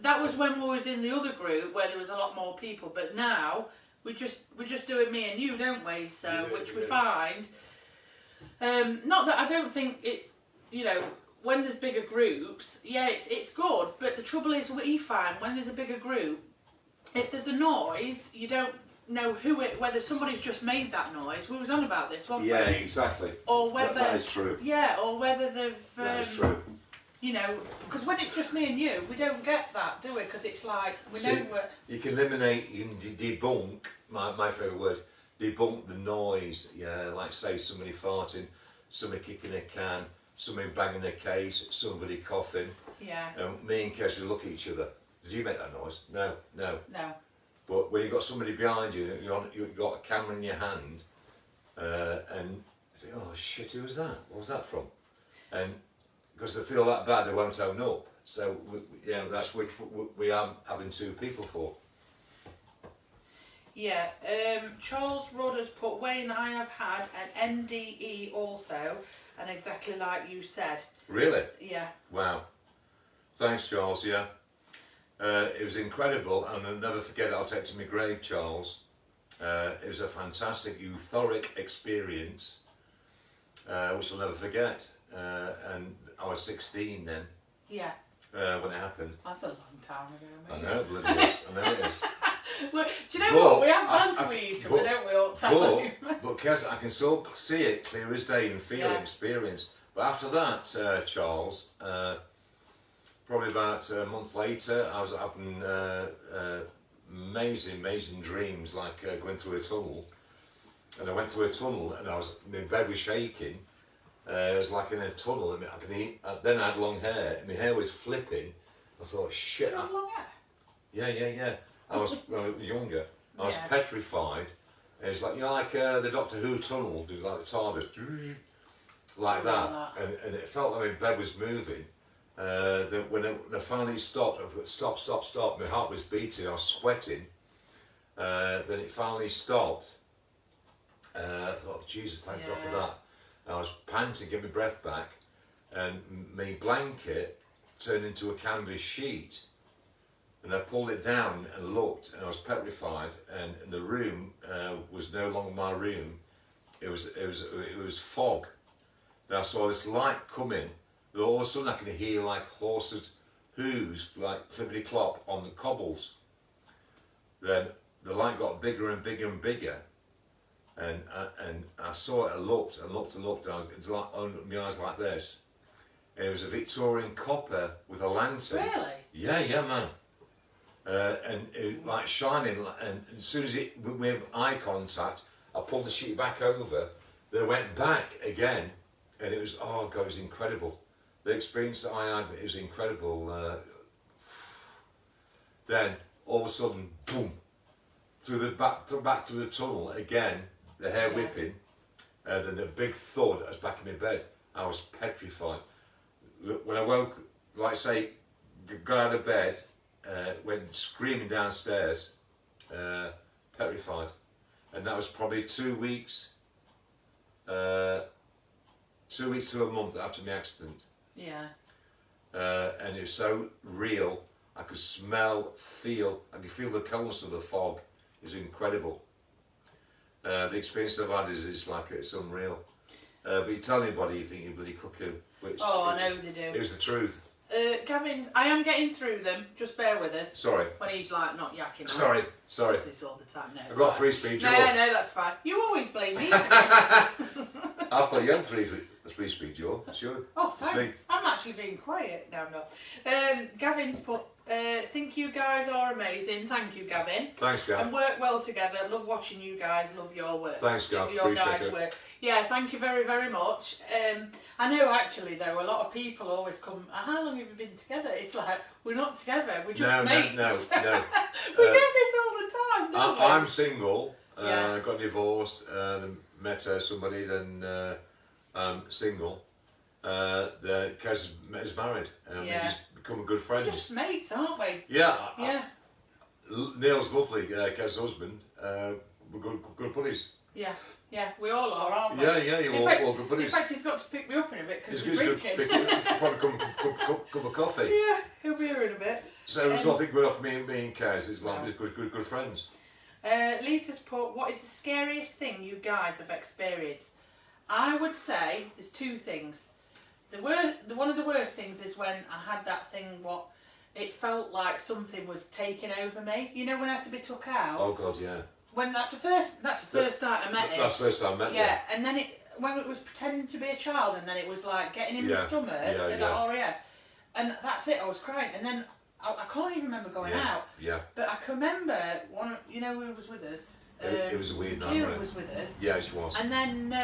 that was when we was in the other group where there was a lot more people. But now we just do it me and you, don't we? So we find. Not that I don't think it's, you know, when there's bigger groups, yeah, it's good. But the trouble is, we find when there's a bigger group, if there's a noise, you don't know whether somebody's just made that noise. We was on about this, wasn't we? Yeah, exactly. Or whether that is true. Yeah, or whether they've. That is true. You know, because when it's just me and you, we don't get that, do we? Because it's like know what. You can eliminate, you can debunk. My favourite word, debunk the noise. Yeah, like say somebody farting, somebody kicking a can, somebody banging their case, somebody coughing. Yeah. And me and Kes would look at each other. Did you make that noise? No, no. No. But when you've got somebody behind you, you've got a camera in your hand, and you think, oh shit, who was that? What was that from? And because they feel that bad, they won't own up. So, that's which we are having 2 people for. Yeah, Charles Rudd has put, Wayne, I have had an NDE also, and exactly like you said. Really? Yeah. Wow. Thanks, Charles, yeah. It was incredible, and I'll never forget it. I'll take it to my grave, Charles. It was a fantastic, euphoric experience, which I'll never forget. And I was 16 then, Yeah. when it happened. That's a long time ago, I mate. know, bloody is. I know it is. Well, do you know what? We have banter with each other, but- don't we, all the time? But Kez, I can still see it clear as day and feel it, Yeah. experience. But after that, Charles, probably about a month later, I was having amazing dreams, like going through a tunnel. And I went through a tunnel, and my bed was shaking. It was like in a tunnel. And then I had long hair, and my hair was flipping. I thought, shit. Do you have long hair? Yeah. I was when I was younger. I was Yeah. petrified. And it's like, like the Doctor Who tunnel, like the TARDIS, like that. And it felt like my bed was moving. When I finally stopped, I thought, stop. My heart was beating, I was sweating. Then it finally stopped. I thought, Jesus, thank God for Yeah. that. I was panting, get my breath back. And my blanket turned into a canvas sheet. And I pulled it down and looked, and I was petrified. And the room was no longer my room. It was fog. And I saw this light coming. And all of a sudden, I could hear like horses' hooves, like clippity clop on the cobbles. Then the light got bigger and bigger and bigger. And I saw it. I looked. And it was like opened my eyes like this. And it was a Victorian copper with a lantern. Really? Yeah, man. And it like shining, and as soon as we had eye contact, I pulled the sheet back over. Then I went back again, and it was it was incredible. The experience that I had, it was incredible. Then all of a sudden, boom, back through the tunnel again. The hair Yeah. whipping, then a big thud. I was back in my bed. I was petrified. When I woke, like I say, got out of bed. Went screaming downstairs, petrified, and that was probably 2 weeks. 2 weeks to a month after my accident, Yeah. and it was so real. I could smell, I could feel the coldness of the fog. It was incredible. The experience I've had is like it's unreal. But you tell anybody, you think you're bloody cuckoo. But it's Oh, I true. know they do. It was the truth. Gavin, I am getting through them. Just bear with us. Sorry. When he's like not yakking. Sorry. Does this all the time. No, I've got a 3-speed jaw. No, that's fine. You always blame me for this. I thought you had a 3-speed jaw. It's you. Oh, It's thanks. me. I'm actually being quiet. No, I'm not. Gavin's put, think you guys are amazing. Thank you, Gavin. Thanks, Gav. And work well together. Love watching you guys. Love your work. Thanks, Gav. Your Appreciate guys' it. work. Yeah, thank you very, very much. I know actually though, a lot of people always come, how long have you been together? It's like, we're not together, we're just mates. No. We get this all the time, don't we? I'm single. Yeah. Got divorced. Met somebody. Then I'm single. Kez is married. And Yeah. we just become good friends. Just mates, aren't we? Yeah. Yeah. Neil's lovely. Kez's husband. We're good buddies. Yeah. Yeah, we all are, aren't we? Yeah. You're In fact, all good buddies. In fact, he's got to pick me up in a bit because It's we're good. drinking. Probably come cup of coffee. Yeah, he'll be here in a bit. So there's nothing good off me and Kez. It's like No. we're good friends. Lisa's put, what is the scariest thing you guys have experienced? I would say there's 2 things. One of the worst things is when I had that thing, it felt like something was taking over me. You know, when I had to be took out. Oh God, yeah. When that's the first night I met him. That's the first time I met you. Yeah, and then when it was pretending to be a child, and then it was like getting in the stomach, yeah. that RAF, and that's it. I was crying, and then I can't even remember going out. Yeah. But I can remember who was with us. It was a weird night, Kira wasn't it? was with us. Yeah, she was. And then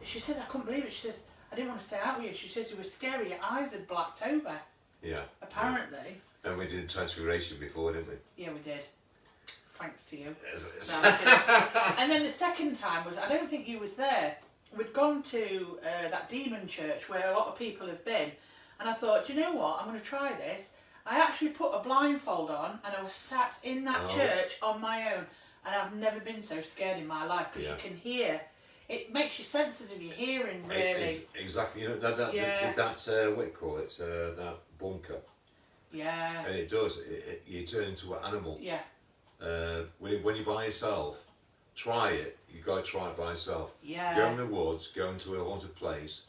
she says, I couldn't believe it. She says, I didn't want to stay out with you. She says you were scary. Your eyes had blacked over. Yeah. Apparently. And we did transfiguration before, didn't we? Yeah, we did. Thanks to you. Yes. No, I'm kidding. And then the second time was, I don't think you was there. We'd gone to that demon church where a lot of people have been. And I thought, do you know what? I'm going to try this. I actually put a blindfold on and I was sat in that church on my own. And I've never been so scared in my life because you can hear. It makes you sensitive, your hearing, really. Exactly. You know, that what do you call it? That bunker. Yeah. And it does. You turn into an animal. Yeah. When you're by yourself, try it. You've got to try it by yourself. Yeah. Go in the woods, go into a haunted place,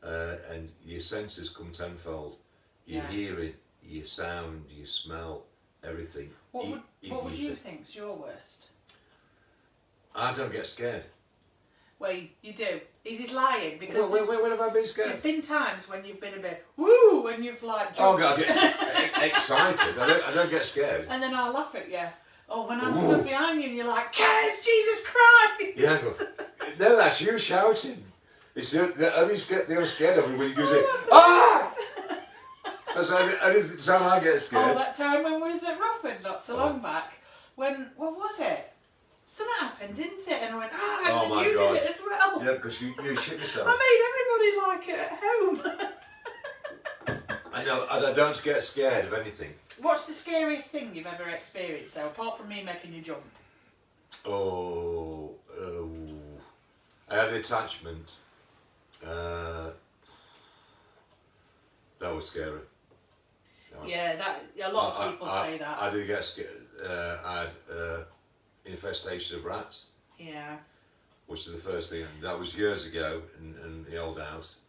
and your senses come tenfold. Your hearing, your sound, your smell, everything. What would you think's your worst? I don't get scared. Well, you do. He's lying because When have I been scared? there's been times when you've been a bit woo when you've like Oh jumped. God, I get excited. I don't get scared. And then I'll laugh at you. Or when I'm stood behind you and you're like, "Yes, Jesus Christ!" Yeah, no, that's you shouting. It's the only scared. They're scared of me when you go, "Ah!" That's how I get scared. Oh, that time when we was at Rufford not so long back, when what was it? Something happened, didn't it? And I went, and then my you God. did it as well. Yeah, because you shit yourself. I made everybody like it at home. I know. I don't get scared of anything. What's the scariest thing you've ever experienced, though, apart from me making you jump? I had an attachment. That was scary. A lot of people say that. I did get scared. I had infestation of rats. Yeah. Which is the first thing. That was years ago in the old house.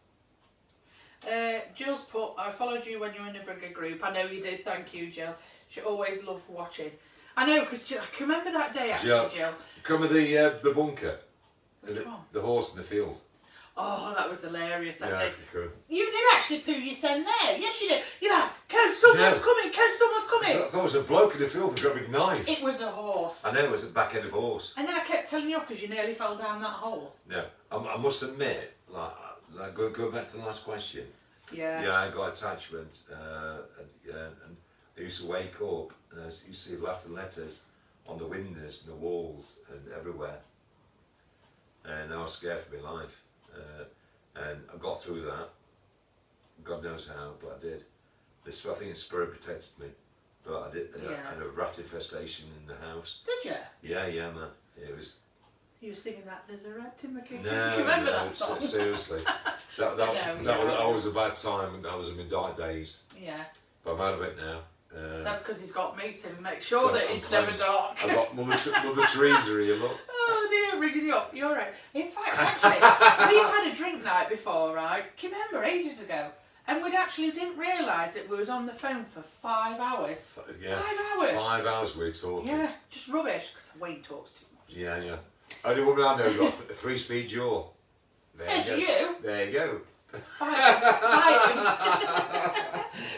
Jill's put, I followed you when you were in the Brigger group. I know you did, thank you, Jill. She always loved watching. I know, because I can remember that day actually, Jill. Come with the bunker. Which one? The horse in the field. Oh, that was hilarious, that Yeah, day. cool. You did actually poo your son there. Yes, you did. You're like, someone's coming, someone's coming. I thought it was a bloke in the field with a big knife. It was a horse. I know, it was a back end of a horse. And then I kept telling you off because you nearly fell down that hole. Yeah, I must admit, like go back to the last question. Yeah. Yeah, I got attachment, and I used to wake up and I used to see Latin letters on the windows and the walls and everywhere. And I was scared for my life. And I got through that. God knows how, but I did. I think the spirit protected me. But I did. I had a rat infestation in the house. Did you? Yeah, man. It was. You were singing that. There's a rat in my kitchen. No, Do you remember that song? Seriously. That was a bad time, and that was in my dark days. Yeah. But I'm out of it now. That's because he's got me to make sure that it's never dark. I've got Mother Teresa here, look. Oh dear, rigging you up. You're right. In fact, actually, we've had a drink night before, right? Can you remember ages ago? And we didn't realise that we was on the phone for 5 hours. Yeah, 5 hours. 5 hours we were talking. Yeah, just rubbish, because Wayne talks too much. Yeah. Only woman I know got a 3-speed jaw. Says you. There you go. Bye.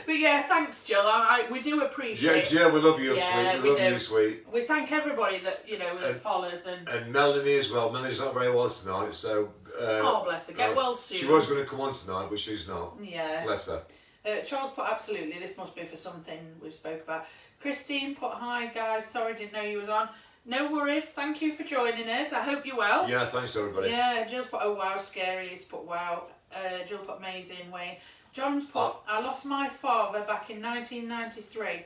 But yeah, thanks, Jill. We do appreciate. Yeah, Jill, we love you, Yeah, sweet. we We love do. you, sweet. We thank everybody that that follows And Melanie as well. Melanie's not very well tonight, so. Oh, bless her. Get well soon. She was going to come on tonight, but she's not. Yeah. Bless her. Charles put absolutely. This must be for something we spoke about. Christine put hi guys. Sorry, didn't know you was on. No worries. Thank you for joining us. I hope you're well. Yeah, thanks everybody. Yeah, Jill's put oh wow scary. He's put wow. Jill put amazing. Wayne. John's put I lost my father back in 1993.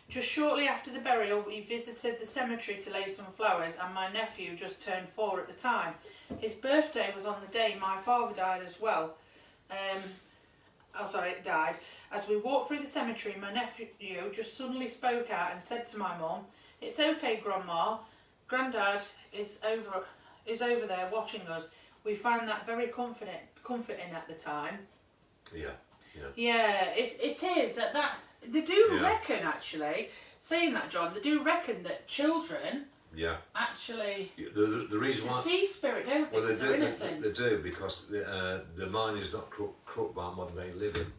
Just shortly after the burial, we visited the cemetery to lay some flowers, and my nephew just turned 4 at the time. His birthday was on the day my father died as well. Died. As we walked through the cemetery, my nephew just suddenly spoke out and said to my mum, "It's okay, Grandma. Grandad is over there watching us." We found that very comforting at the time. Yeah. Yeah, it is that they do reckon actually. Saying that, John, they do reckon that children. Yeah. Actually. The reason why. See spirit, don't they? Well, they they're do. innocent. They do because the mind is not crooked by modern day living,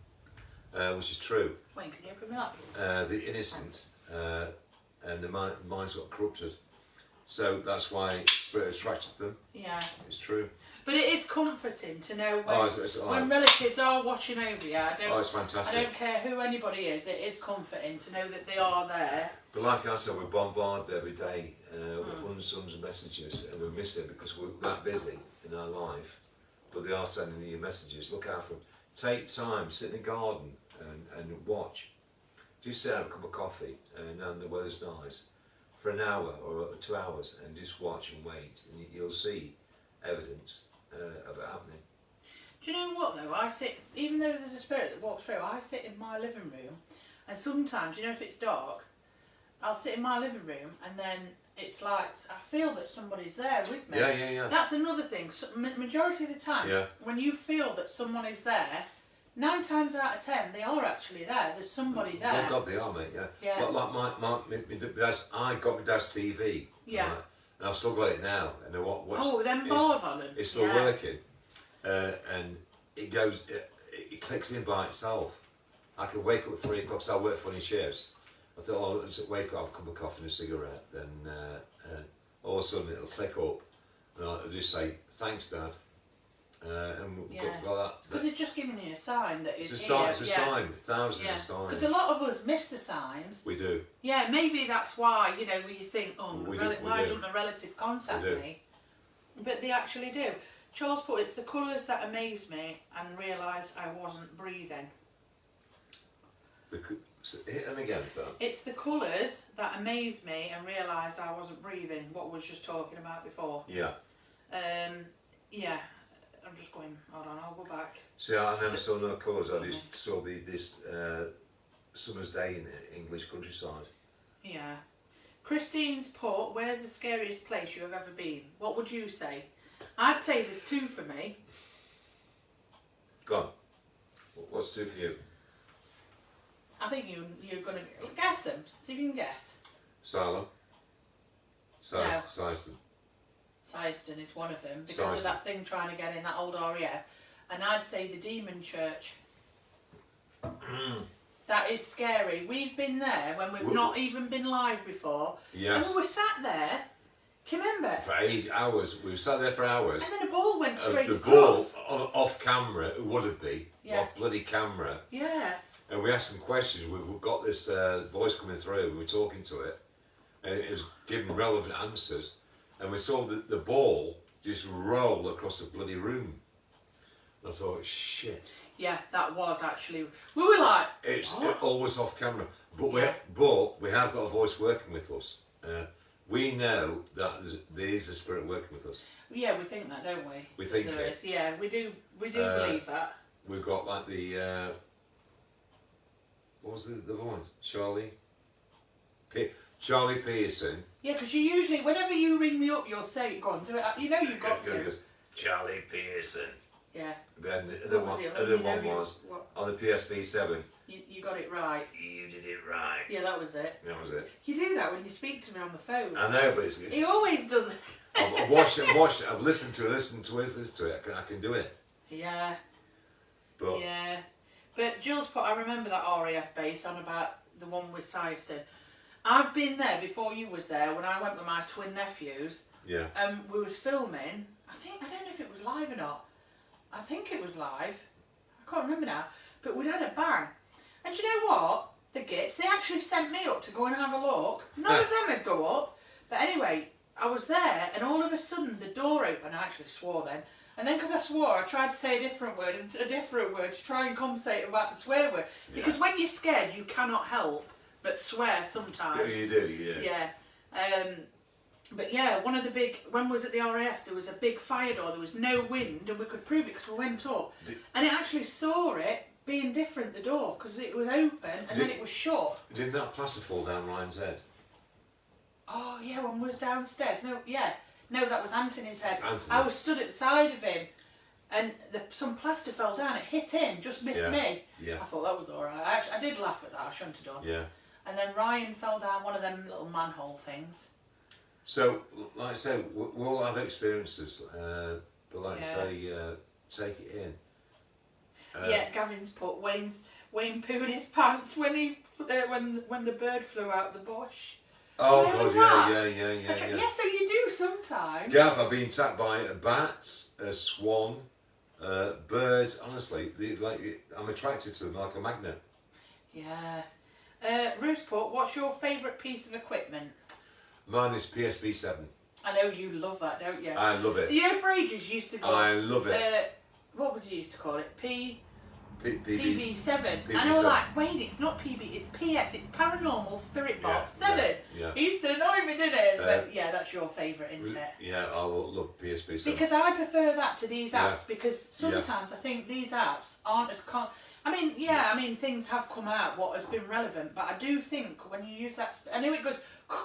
which is true. Wayne, can you open me up, please? The innocent and the mind's got corrupted. So that's why Spirit attracted them. Yeah. It's true. But it is comforting to know when, Oh, when relatives are watching over you. it's fantastic. I don't care who anybody is. It is comforting to know that they are there. But like I said, we're bombarded every day with hundreds of messages, and we miss it because we're that busy in our life. But they are sending you messages. Look out for them. Take time, sit in the garden and watch. Just sit, have a cup of coffee, and the weather's nice, for an hour or 2 hours, and just watch and wait, and you'll see evidence of it happening. Do you know what though? I sit, even though there's a spirit that walks through, I sit in my living room, and sometimes, you know, if it's dark, I'll sit in my living room, and then it's like I feel that somebody's there with me. Yeah. That's another thing. So, majority of the time, when you feel that someone is there, 9 times out of 10 they are actually there. There's somebody there. Oh God, they are, mate. Yeah. But like my dad's, I got my dad's TV. Yeah. Right? And I've still got it now. And them bars on them. It's still working, and it goes. It clicks in by itself. I can wake up at 3 o'clock. So I work funny shifts. I thought, oh, let's wake up, have a cup of coffee and a cigarette. Then all of a sudden it'll click up, and I'll just say, "Thanks, Dad." And we've got that. Because it's just giving you a sign that It's it's a sign. It's a sign. Thousands of signs. Because a lot of us miss the signs. We do. Yeah, maybe that's why, you know, you think, oh, We why do. doesn't a relative contact me? But they actually do. Charles put, it's the colours that amaze me and realised I wasn't breathing. Hit them again, though. It's the colours that amazed me and realised I wasn't breathing, what we was just talking about before. Yeah. Yeah, I'm just going, hold on, I'll go back. See, I never saw no colours. I just saw this summer's day in the English countryside. Yeah. Christine's put, where's the scariest place you have ever been? What would you say? I'd say there's 2 for me. Go on. What's 2 for you? I think you're going to guess them. See if you can guess. Salem. Syston. Syston is one of them because of that thing trying to get in that old RAF. And I'd say the Demon Church. That is scary. We've been there when we've not even been live before. Yes. And we were sat there. Can you remember? For 8 hours. We sat there for hours. And then a ball went straight across. The ball off camera, it would have been. Yeah. Off bloody camera. Yeah. And we asked some questions. We've got this voice coming through. We were talking to it. And it was giving relevant answers. And we saw the ball just roll across the bloody room. I thought, shit. Yeah, that was actually. We were like. It's what? always off camera. But we have got a voice working with us. We know that there is a spirit working with us. Yeah, we think that, don't we? We think there it. is. Yeah, we do. We do believe that. We've got like the what was the voice? Charlie Pearson. Yeah, because you usually, whenever you ring me up, you'll say, "Go on, do it." You know you've got to. Goes, Charlie Pearson. Yeah. Then the other one was on the PSP 7. You got it right. You did it right. Yeah, that was it. That was it. You do that when you speak to me on the phone. I know, but he always does it. I've watched it. I've listened to it. I can do it. Yeah. But yeah. But Jill's put, I remember that RAF base on about the one with Syston. I've been there before you was there when I went with my twin nephews. Yeah. We was filming. I don't know if it was live or not. I think it was live. I can't remember now. But we'd had a bang. And do you know what? The gits, they actually sent me up to go and have a look. None of them would go up. But anyway, I was there and all of a sudden the door opened. I actually swore then. And then because I swore, I tried to say a different word to try and compensate about the swear word. Because when you're scared, you cannot help but swear sometimes. Yeah, you do, yeah. But yeah, one of the big, when was at the RAF, there was a big fire door, there was no wind, and we could prove it because we went up. And it actually saw it being different, the door, because it was open and then it was shut. Didn't that plaster fall down Ryan's head? Oh yeah, one was downstairs. No, that was Anthony's head. Anthony. I was stood at the side of him, and some plaster fell down. It hit him, just missed me. Yeah. I thought that was all right. I did laugh at that. I shouldn't have done. Yeah. And then Ryan fell down one of them little manhole things. So, like I say, we all have experiences, but like I say, take it in. Yeah, Gavin's put Wayne pooed his pants when when the bird flew out the bush. Oh God, yeah. Yeah, so you sometimes. Gav, I've been attacked by bats, a swan, birds. Honestly, I'm attracted to them like a magnet. Yeah. Roosport, what's your favourite piece of equipment? Mine is PSP 7. I know you love that, don't you? I love it. You know, for ages you used to go. I love it. What would you used to call it? PB7. PB7. And I was like, wait, it's not PB, it's PS. It's Paranormal Spirit Box 7. Yeah. It used to annoy me, didn't it? But yeah, that's your favourite, isn't it? Yeah, I love PSP 7. Because I prefer that to these apps. Yeah. Because sometimes I think these apps aren't as I mean, things have come out what has been relevant, but I do think when you use that, I know it goes, but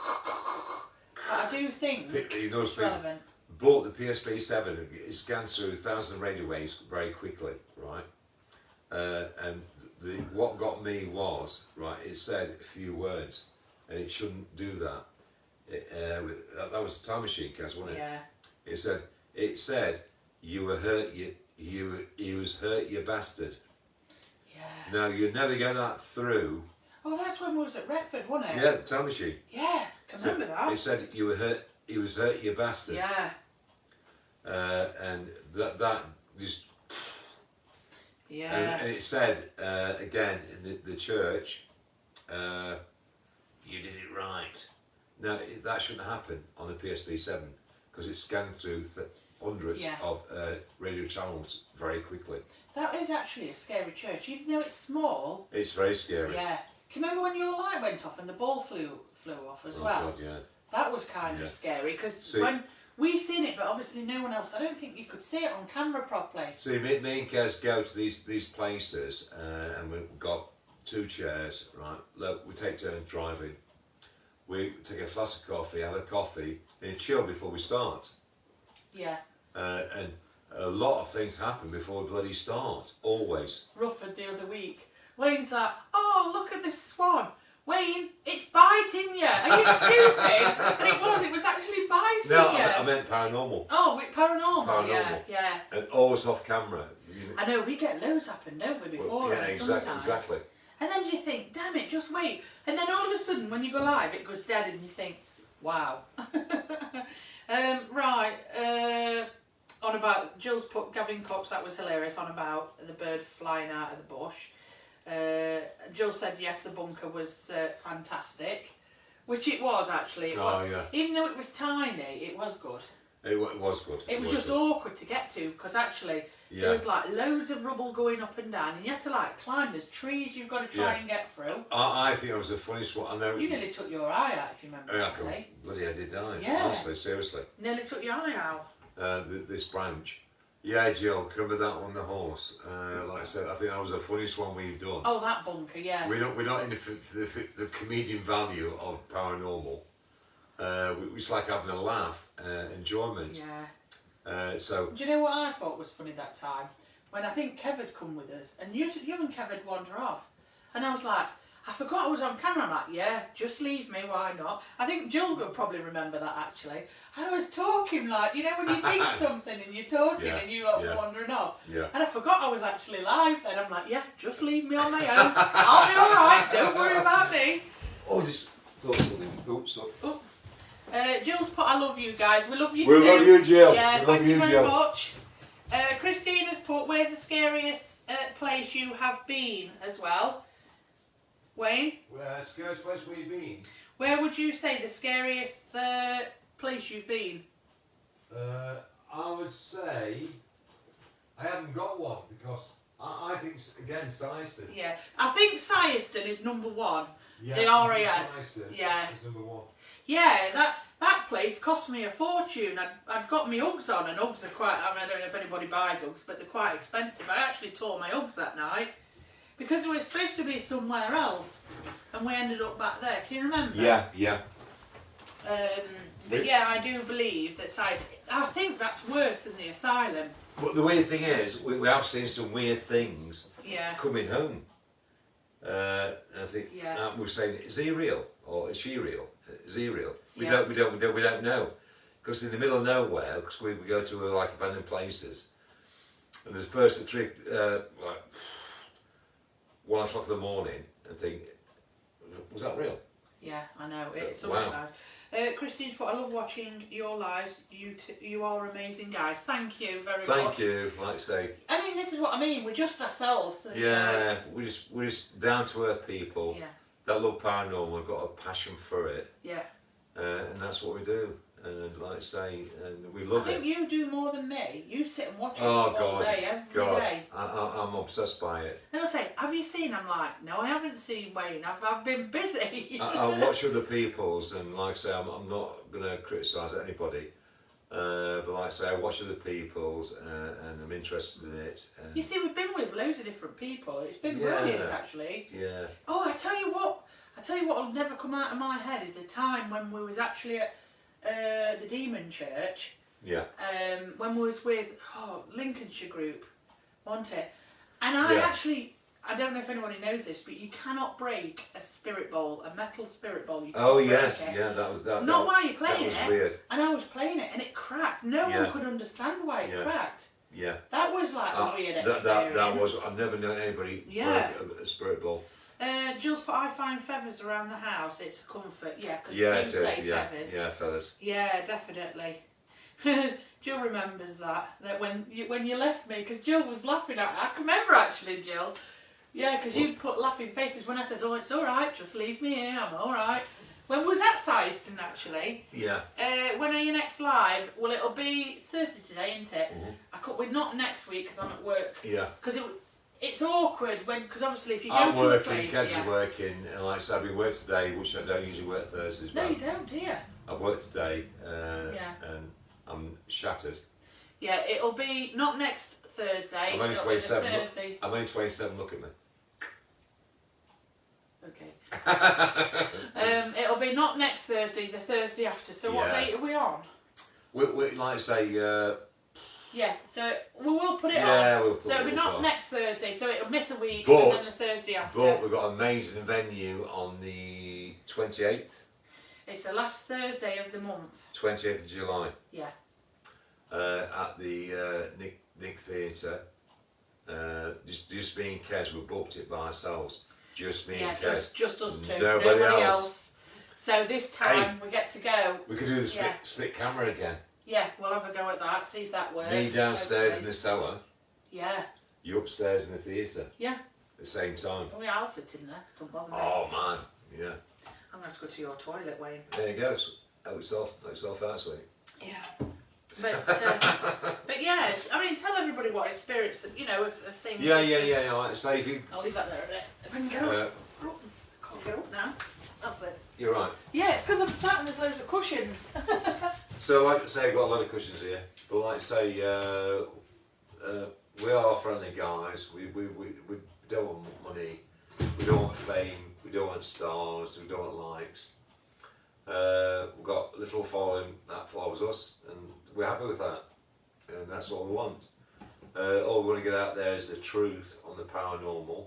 I do think it's relevant. Bought the PSP 7, it scans through 1,000 radio waves very quickly, right? And what got me was, right, it said a few words, and it shouldn't do that. That was the Time Machine cast, wasn't it? Yeah. It said, you were hurt, you was hurt, you bastard. Yeah. Now, you never get that through. Oh, that's when we was at Retford, wasn't it? Yeah, the Time Machine. Yeah, can remember that. It said, you were hurt, he was hurt, you bastard. Yeah. And that just... Yeah. And it said, again, in the church, you did it right. Now, that shouldn't happen on the PSP 7 because it scanned through hundreds of radio channels very quickly. That is actually a scary church, even though it's small. It's very scary. Yeah. Can you remember when your light went off and the ball flew off as well? God, yeah. That was kind of scary because when we seen it, but obviously no one else. I don't think you could see it on camera properly. See, me and Kez go to these places, and we've got 2 chairs, right? Look, we take turns driving. We take a flask of coffee, have a coffee, and chill before we start. Yeah. And a lot of things happen before we bloody start, always. Rufford the other week. Wayne's like, oh, look at this swan. Wayne, it's biting you. Are you stupid? And it was actually biting No, you. I meant paranormal. Oh, with paranormal. Yeah. And always off camera. I know, we get loads happen, don't we, before sometimes. Exactly. And then you think, damn it, just wait. And then all of a sudden, when you go live, it goes dead and you think, wow. On about, Jill's put Gavin Cox, that was hilarious, on about the bird flying out of the bush. Jill said yes, the bunker was fantastic, which it was actually. Even though it was tiny, it was good. It was good. It was just awkward to get to because actually there was like loads of rubble going up and down, and you had to like climb. There's trees you've got to try and get through. I think that was the funniest one. I know. You nearly took your eye out, if you remember. Bloody, I did die. Yeah. Honestly, seriously. Nearly took your eye out. This branch. Yeah, Jill, remember that one, the horse? Like I said, I think that was the funniest one we've done. Oh, that bunker, yeah. We're not in the comedian value of paranormal. It's like having a laugh, enjoyment. Yeah. So. Do you know what I thought was funny that time? When I think Kev had come with us, and you and Kev had wander off, and I was like, I forgot I was on camera. I'm like, yeah, just leave me, why not? I think Jill will probably remember that actually. I was talking like, you know when you think something and you're talking and you were wandering off. Yeah. And I forgot I was actually live then. I'm like, yeah, just leave me on my own. I'll be alright, don't worry about me. Oh, just thought something. Oops, sorry. Jill's put, I love you guys. We love you too. We love you, Jill. Yeah, thank you very much. Christina's put, where's the scariest place you have been as well? Wayne? Scariest place we've been? Where would you say the scariest place you've been? I would say I haven't got one because I think again Syston. Yeah, I think Syston is number 1. Yeah, the RAF. Yeah, is number 1. Yeah, that place cost me a fortune. I'd got my Uggs on, and Uggs are quite. I don't know if anybody buys Uggs, but they're quite expensive. I actually tore my Uggs that night. Because we were supposed to be somewhere else, and we ended up back there. Can you remember? Yeah. But yeah, I do believe that I think that's worse than the asylum. But the weird thing is, we have seen some weird things coming home. I think we're saying, is he real or is she real? Is he real? We don't know. Because in the middle of nowhere, because we go to like abandoned places, and there's a person like 1 o'clock in the morning and think, was that real? Yeah, I know. It's sometimes. Christine's put, I love watching your lives. You are amazing guys. Thank you very much. Thank you. Like I say, I mean, this is what I mean. We're just ourselves. yeah, we're just down to earth people Yeah. that love paranormal. We've got a passion for it, Yeah. and that's what we do. And like I say, and we I love think it. you do more than me. You sit and watch it Oh all God, day, every God, day. I'm obsessed by it. And I say, have you seen? I'm like, no, I haven't seen Wayne. I've been busy. I watch other people's, and like I say, I'm not going to criticise anybody. But like I say, I watch other people's, and I'm interested in it. And You see, we've been with loads of different people. It's been Yeah. brilliant, actually. yeah, Oh, I tell you what will never come out of my head is the time when we was actually at the Demon Church. yeah, When we was with Lincolnshire group, wasn't it? And I Yeah. actually, I don't know if anybody knows this, but you cannot break a spirit bowl, a metal spirit bowl. You can't oh break yes, it. yeah, that was that. Not that, while you're playing that was it. weird. And I was playing it, and it cracked. No Yeah. one could understand why it Yeah. cracked. Yeah, That was like a weird experience. that was. I've never known anybody Yeah. break a spirit ball. Jules put, I find feathers around the house. It's a comfort. Yeah, because Yeah, you it didn't is. say Yeah, feathers. yeah, fellas. Yeah, definitely. Jill remembers that when you left me, because Jill was laughing at. I can remember actually, Jill. Yeah, because you put laughing faces when I said, "Oh, it's all right. Just leave me here. I'm all right." When was that Syston actually? Yeah. When are you next live? Well, it'll be it's Thursday today, isn't it? Mhm. We're not next week because I'm at work. Yeah. Because it's awkward because obviously if you go I'm to the working, place, Kez yeah. is working, and like I said, I've been working today, which I don't usually work Thursdays. No, but you don't, do you? I've worked today, Yeah. and I'm shattered. Yeah, it'll be not next Thursday. I'm only it'll be the 27. Thursday. I'm only 27. Look at me. Okay. It'll be not next Thursday, the Thursday after. So what Yeah. date are we on? We like I say, Yeah, so we will put it Yeah, on. we'll put so it'll it be not on. next Thursday, so it'll miss a week But- and then the Thursday after. but we've got an amazing venue on the 28th, It's the last Thursday of the month. 28th of July, Yeah. at the Nick Theatre. Just me and Kez, we booked it by ourselves. Just me Yeah, and Kez. just us two. Nobody else. So this time we get to go. We could do the Yeah. split camera again. Yeah, we'll have a go at that, see if that works. Me downstairs in hopefully. the cellar, Yeah. you upstairs in the theatre Yeah. at the same time. Oh yeah, I'll sit in there. Don't bother me. Oh man, yeah. I'm going to have to go to your toilet, Wayne. There you go. Help yourself out, sweetie. Yeah. But yeah, I mean, tell everybody what experience, of things. Yeah. Like I say, if you, I'll leave that there a bit. If I can get up. uh, Can't get up now. That's it. you're right. Yeah, it's because I'm sat on there's loads of cushions. So, like I say, I've got a lot of cushions here. But like I say, we are friendly guys. We don't want money. We don't want fame. We don't want stars. We don't want likes. We've got a little following that follows us, and we're happy with that. And that's all we want. All we want to get out there is the truth on the paranormal.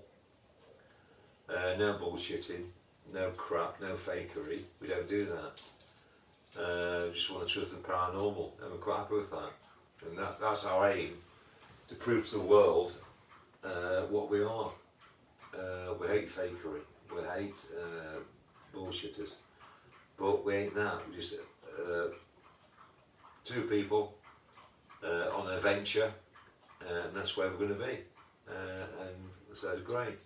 No bullshitting, no crap, no fakery. We don't do that. Just want the truth of the paranormal, and we're quite happy with that. And that's our aim, to prove to the world what we are. We hate fakery, we hate bullshitters, but we ain't that. We're just two people on an adventure, and that's where we're going to be. And so it's great.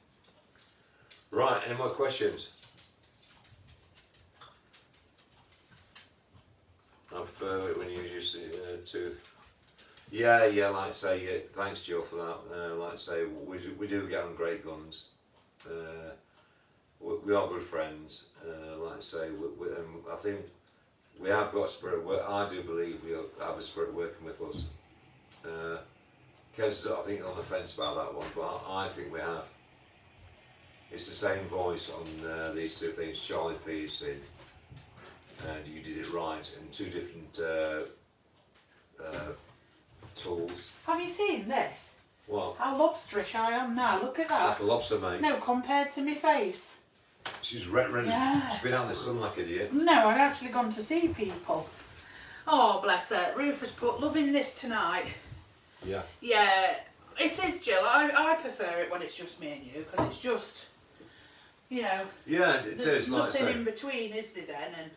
Right, any more questions? I prefer it when you use two. Yeah, like I say, thanks Jill for that. Like I say, we do get on great guns. We are good friends. Like I say, I think we have got spirit work. I do believe we have a spirit working with us. Kez, I think on the fence about that one, but I think we have. It's the same voice on these two things, Charlie Pearson and You Did It Right, and two different tools. Have you seen this? What? How lobsterish I am now. Look at that. Like a lobster, mate. No, compared to my face. She's ready. Yeah. She's been out in the sun like an idiot. No, I'd actually gone to see people. Oh, bless her. Rufus put, loving this tonight. Yeah. Yeah, it is, Jill. I prefer it when it's just me and you, because it's just, Yeah, it there's is. Like I nothing say. in between, is there then? And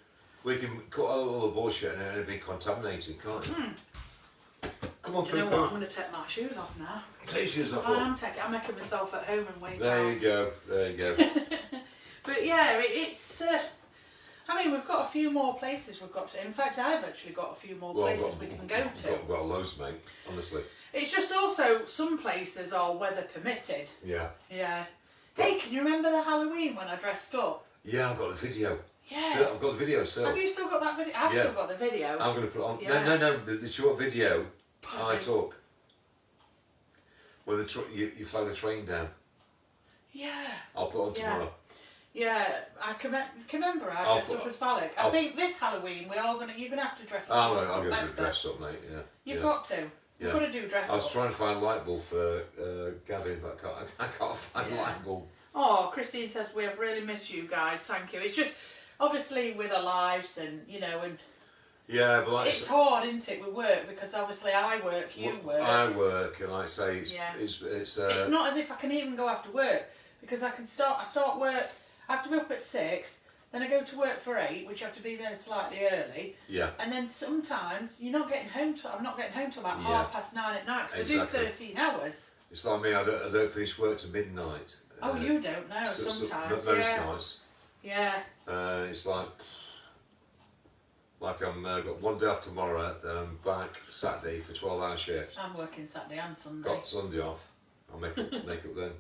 We can cut all the bullshit and it'll be contaminated, can't it? Come on, Do you know Poo what? I'm Poo. going to take my shoes off now. Take your shoes off. I'm making myself at home in Wayne's There house. you go. There you go. But yeah, it's. I mean, we've got a few more places we've got to. In fact, I've actually got a few more places we can go to. Got loads, mate. Honestly. It's just also some places are weather permitted. Yeah. Yeah. Hey, can you remember the Halloween when I dressed up? Yeah, I've got the video. Yeah. Still, I've got the video still. Have you still got that video? I've Yeah. still got the video. I'm going to put it on. Yeah. No. The short video I Okay. took. When you fly the train down. Yeah. I'll put it on Yeah. tomorrow. Yeah, I can remember I I'll dressed put- up as Valak. I I'll- think this Halloween you're gonna have to dress up Oh, as I'm going to Festa. get dressed up, mate. Yeah. You've yeah. got to. You've Yeah. got to do dress I was up. trying to find a light bulb for Gavin, but I can't find a Yeah. light bulb. Oh, Christine says we have really missed you guys. Thank you. It's just obviously with our lives and and Yeah, but like it's hard, isn't it, with work because obviously I work, you work. I work, and like I say, it's Yeah. it's It's not as if I can even go after work because I start work. I have to be up at 6, then I go to work for 8, which you have to be there slightly early. yeah. And then sometimes I'm not getting home till about Yeah. 9:30 at night because Exactly. I do 13 hours. It's like me. I don't finish work till midnight. Oh, you don't know sometimes. Most Yeah. nights. Yeah. It's like I'm got one day off tomorrow, then I'm back Saturday for 12-hour shift. I'm working Saturday and Sunday. Got Sunday off. I'll make up then.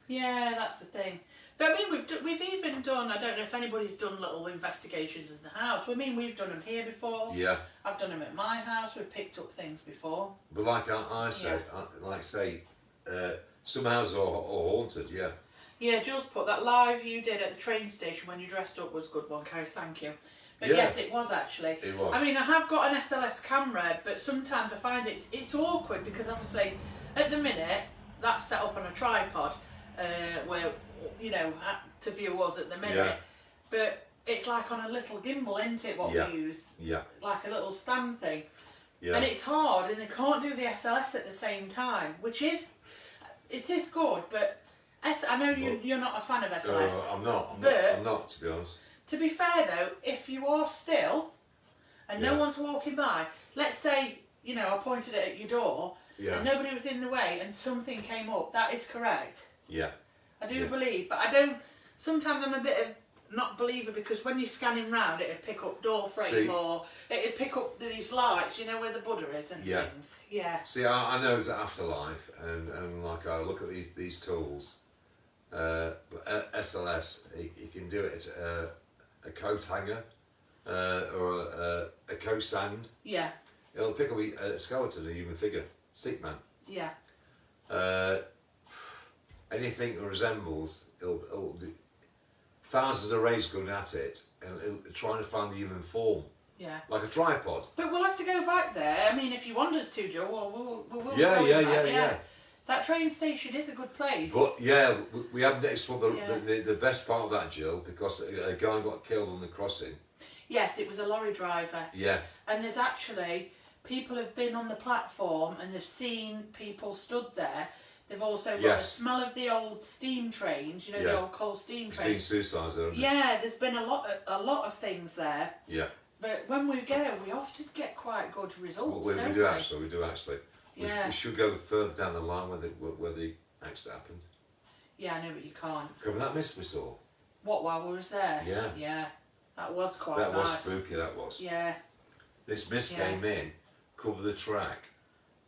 Yeah, that's the thing. But I mean, we've even done. I don't know if anybody's done little investigations in the house. I mean, we've done them here before. Yeah. I've done them at my house. We've picked up things before. But like I said, some houses are haunted. Yeah. Yeah, Jules put that live you did at the train station when you dressed up was a good one, Carrie. Thank you. But Yeah. yes, it was actually. It was. I mean, I have got an SLS camera, but sometimes I find it's awkward because obviously at the minute that's set up on a tripod where to view us at the minute. Yeah. But it's like on a little gimbal, isn't it? What Yeah. we use, Yeah. like a little stand thing. Yeah. And it's hard, and they can't do the SLS at the same time, which is good. But I know you're not a fan of SLS. I'm not. But- I'm not, to be honest. To be fair though, if you are still and no Yeah. one's walking by, let's say, I pointed it at your door Yeah. and nobody was in the way and something came up, that is correct. Yeah. I do Yeah. believe, but I don't, sometimes I'm a bit of not believer because when you're scanning round it'd pick up door frame See. or it'd pick up these lights, where the Buddha is and Yeah. things. Yeah. See, I know there's an afterlife, and like I look at these tools. But SLS, you can do it at a coat hanger or a coat stand. Yeah. It'll pick up a skeleton, a human figure, stick man. Yeah. Anything that resembles, it'll do thousands of rays going at it, and it'll trying to find the human form, Yeah. like a tripod. But we'll have to go back there. I mean, if you want us to, Joe, we'll Yeah, go yeah, back, yeah. That train station is a good place. But yeah, we haven't explored Yeah. the best part of that, Jill, because a guy got killed on the crossing. Yes, it was a lorry driver. Yeah, And there's actually, people have been on the platform and they've seen people stood there. They've also got Yes. the smell of the old steam trains, the Yeah. old coal steam it's been trains. suicides there. Hasn't it? Yeah, there's been a lot of things there. Yeah. But when we go, we often get quite good Well, results, we don't do we? actually. We do actually. Yeah. We should go further down the line where the accident happened. Yeah, I know, but you can't. Remember that mist we saw? What, while we was there? Yeah. Yeah, that was quite That was bad. spooky. That was. Yeah, This mist Yeah. came in, covered the track,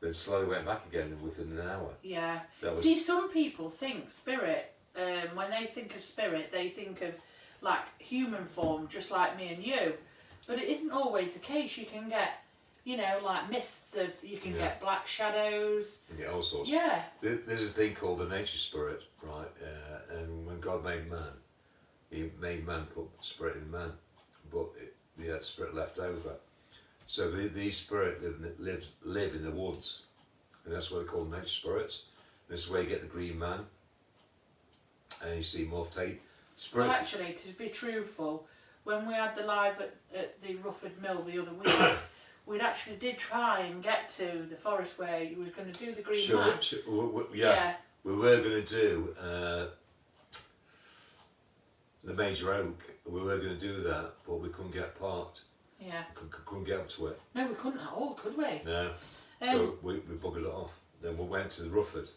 then slowly went back again within an hour. yeah. That was. See, some people think spirit, when they think of spirit, they think of like human form, just like me and you. But it isn't always the case. You can get, like mists of, you can Yeah. get black shadows. Yeah, all sorts. Yeah, There's a thing called the nature spirit, right? And when God made man, He made man, put spirit in man, but he had spirit left over. So these spirit live in the woods, and that's why they're called nature spirits. This is where you get the green man, and you see Morph Tate. Spirit. well actually, to be truthful, when we had the live at the Rufford Mill the other week, we actually did try and get to the forest where you was going to do the green man. Yeah, we were going to do the major oak we were going to do that, but we couldn't get parked. Yeah. Couldn't get up to it. No, we couldn't at all, could we? No. So we buggered it off. Then we went to the Rufford.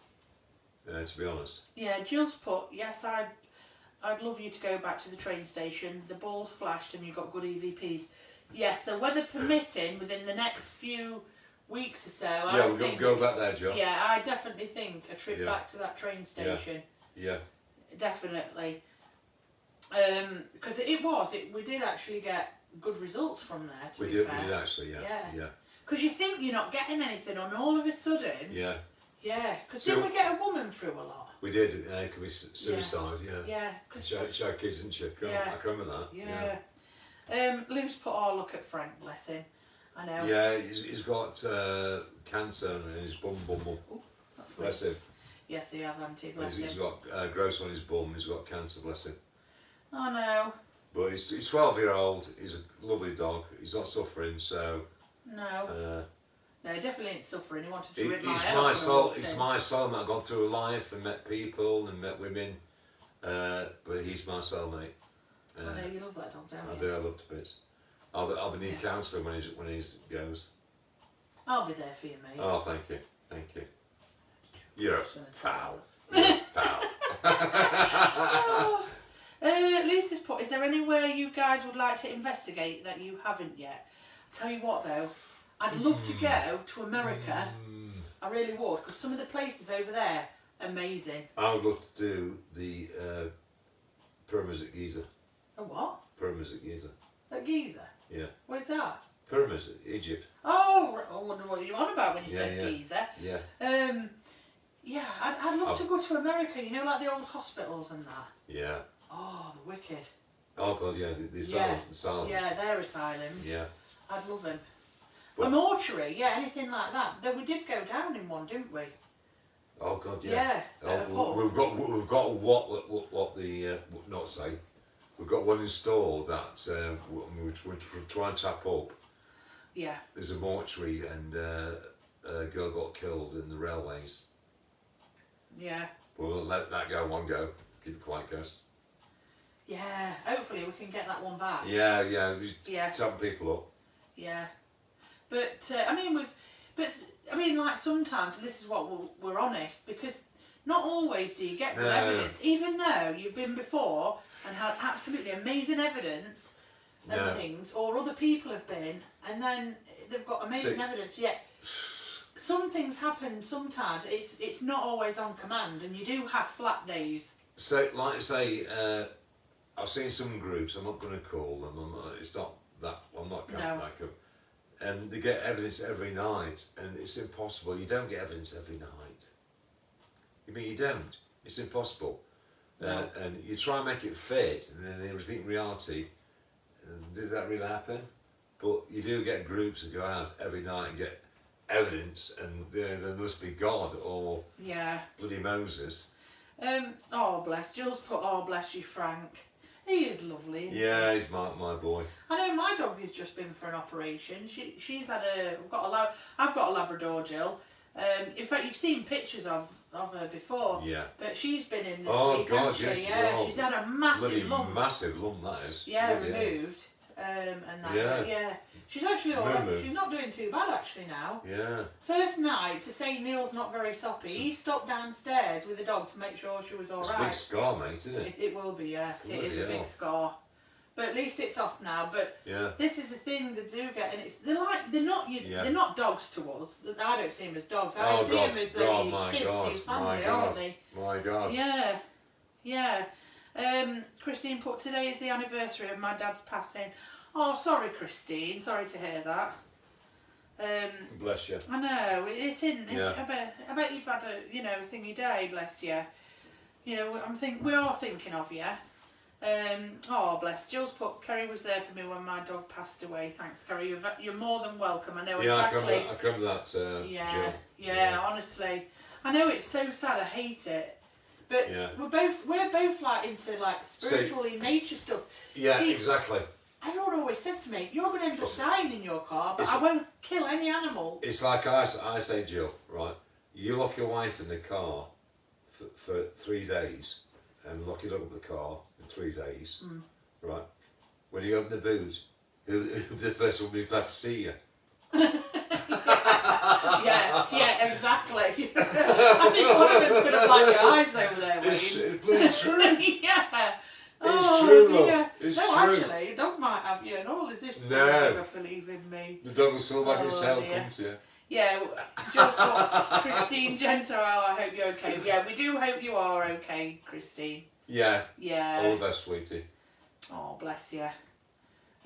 To be honest. Yeah, Jill's put, yes, I'd love you to go back to the train station. The ball's flashed and you've got good EVPs. Yes, so weather permitting, within the next few weeks or so, Yeah, we're going to go back there, Joe. Yeah, I definitely think a trip Yeah. back to that train station. Yeah. Definitely. Because we did actually get good results from there, to We be did fair. actually, yeah. Because you think you're not getting anything, and all of a sudden, Yeah. yeah. Because So- didn't we get a woman through a lot? We did. It could be suicide, yeah. Yeah. Cause, She had kids, didn't she? Yeah. I can remember that. yeah. Lou's put, oh, look at Frank, bless him. I know. Yeah, he's got cancer in his bum. That's Bless weird. him. Yes, he has, Auntie, bless He's him. got growths on his bum. He's got cancer. Bless him. Oh, no. But he's 12-year-old. He's a lovely dog. He's not suffering, so. No. No, he definitely ain't suffering. He wanted to rip He's my head my off when I soul. walked It's in. my soulmate. I've gone through life and met people and met women, but he's my soulmate. I know you love that dog, don't I you? do. I love to bits. I'll be need counselling when he goes. I'll be there for you, mate. Oh, thank you. You're a Just gonna pal. try. You're a pal. Lisa's put, is there anywhere you guys would like to investigate that you haven't yet? Tell you what though, I'd love to go to America. I really would, because some of the places over there, amazing. I would love to do the pyramids at Giza. A what? Pyramids at Giza. At Giza? Yeah. Where's that? Pyramids, Egypt. Oh, I wonder what you're on about when you said Yeah. Giza. Yeah. Yeah, I'd love to go to America, you know, like the old hospitals and that. Yeah. Oh, the wicked. Oh God, yeah. The asylums. Yeah, their asylums. Yeah. I'd love them. But- A mortuary, yeah, anything like that. Though we did go down in one, didn't we? Oh God, yeah. Yeah, at a pub. We've got what the not say. We've got one installed that we're trying to tap up. Yeah. There's a mortuary and a girl got killed in the railways. Yeah. We'll let that go one go. Keep it quiet, guys. Yeah. Hopefully we can get that one back. Yeah. Yeah. Tapping people up. Yeah. But like sometimes this is what we're honest, because not always do you get good No. evidence, even though you've been before and had absolutely amazing evidence and No. things, or other people have been, and then they've got amazing evidence. Yet some things happen sometimes. It's not always on command, and you do have flat days. So, like I say, I've seen some groups. I'm not going to call them. It's not that. I'm not going No. to back up. And they get evidence every night, and it's impossible. You don't get evidence every night. I mean, you don't. It's impossible. No. And you try and make it fit, and then you think reality. Did that really happen? But you do get groups that go out every night and get evidence, and there must be God or Yeah. bloody Moses. Oh bless. Jill's put, oh bless you, Frank. He is lovely, isn't Yeah, he? he's my boy. I know my dog has just been for an operation. She's had I've got a Labrador, Jill. In fact, you've seen pictures of her before. Yeah. But she's been in this Oh, week, God, hasn't she? yes, Yeah, oh, she's had a massive Bloody lump. massive lump that is. Yeah, Bloody hell. removed. And that. Yeah. But yeah. She's actually alright. Moo-moo. She's not doing too bad actually now. Yeah. First night, to say Neil's not very soppy, he stopped downstairs with the dog to make sure she was It's a big alright. scar, mate, isn't it? It will be, yeah. It is a Bloody hell. big scar. But at least it's off now. But Yeah. this is the thing they do get, and Yeah. they're not dogs to us. I don't see them as dogs. I Oh, see God. them as God, your my kids, God, your family, my aren't God. they? My God. Yeah, yeah. Christine put, today is the anniversary of my dad's passing. Oh, sorry, Christine. Sorry to hear that. Bless you. I know it isn't. Yeah. I bet you've had a thingy day. Bless you. We're all thinking of you. Oh, bless. Jill's put, Kerry was there for me when my dog passed away. Thanks, Kerry. You're more than welcome. I know Yeah, exactly. I can remember that, Yeah, Jill. yeah, honestly. I know it's so sad, I hate it. But Yeah. we're both like into like spiritual nature stuff. Yeah, See, exactly. Everyone always says to me, you're going to end up dying in your car, but It's- I won't kill any animal. It's like I say, Jill, right? You lock your wife in the car for 3 days and lock it up in the car in 3 days, right? when you open the boot, the first one was glad to see you. yeah, exactly. I think one of them's going to blind your eyes over there, It's Wayne. bloody true. Yeah. It's true, love. Dear. It's no, true. actually, a dog might have you and all as if No. someone for leaving me. The dog will still back his Oh, tail dear. come to you. Yeah, just got Christine Gento. I hope you're okay. Yeah, we do hope you are okay, Christine. Yeah. Yeah. All the best, sweetie. Oh, bless you.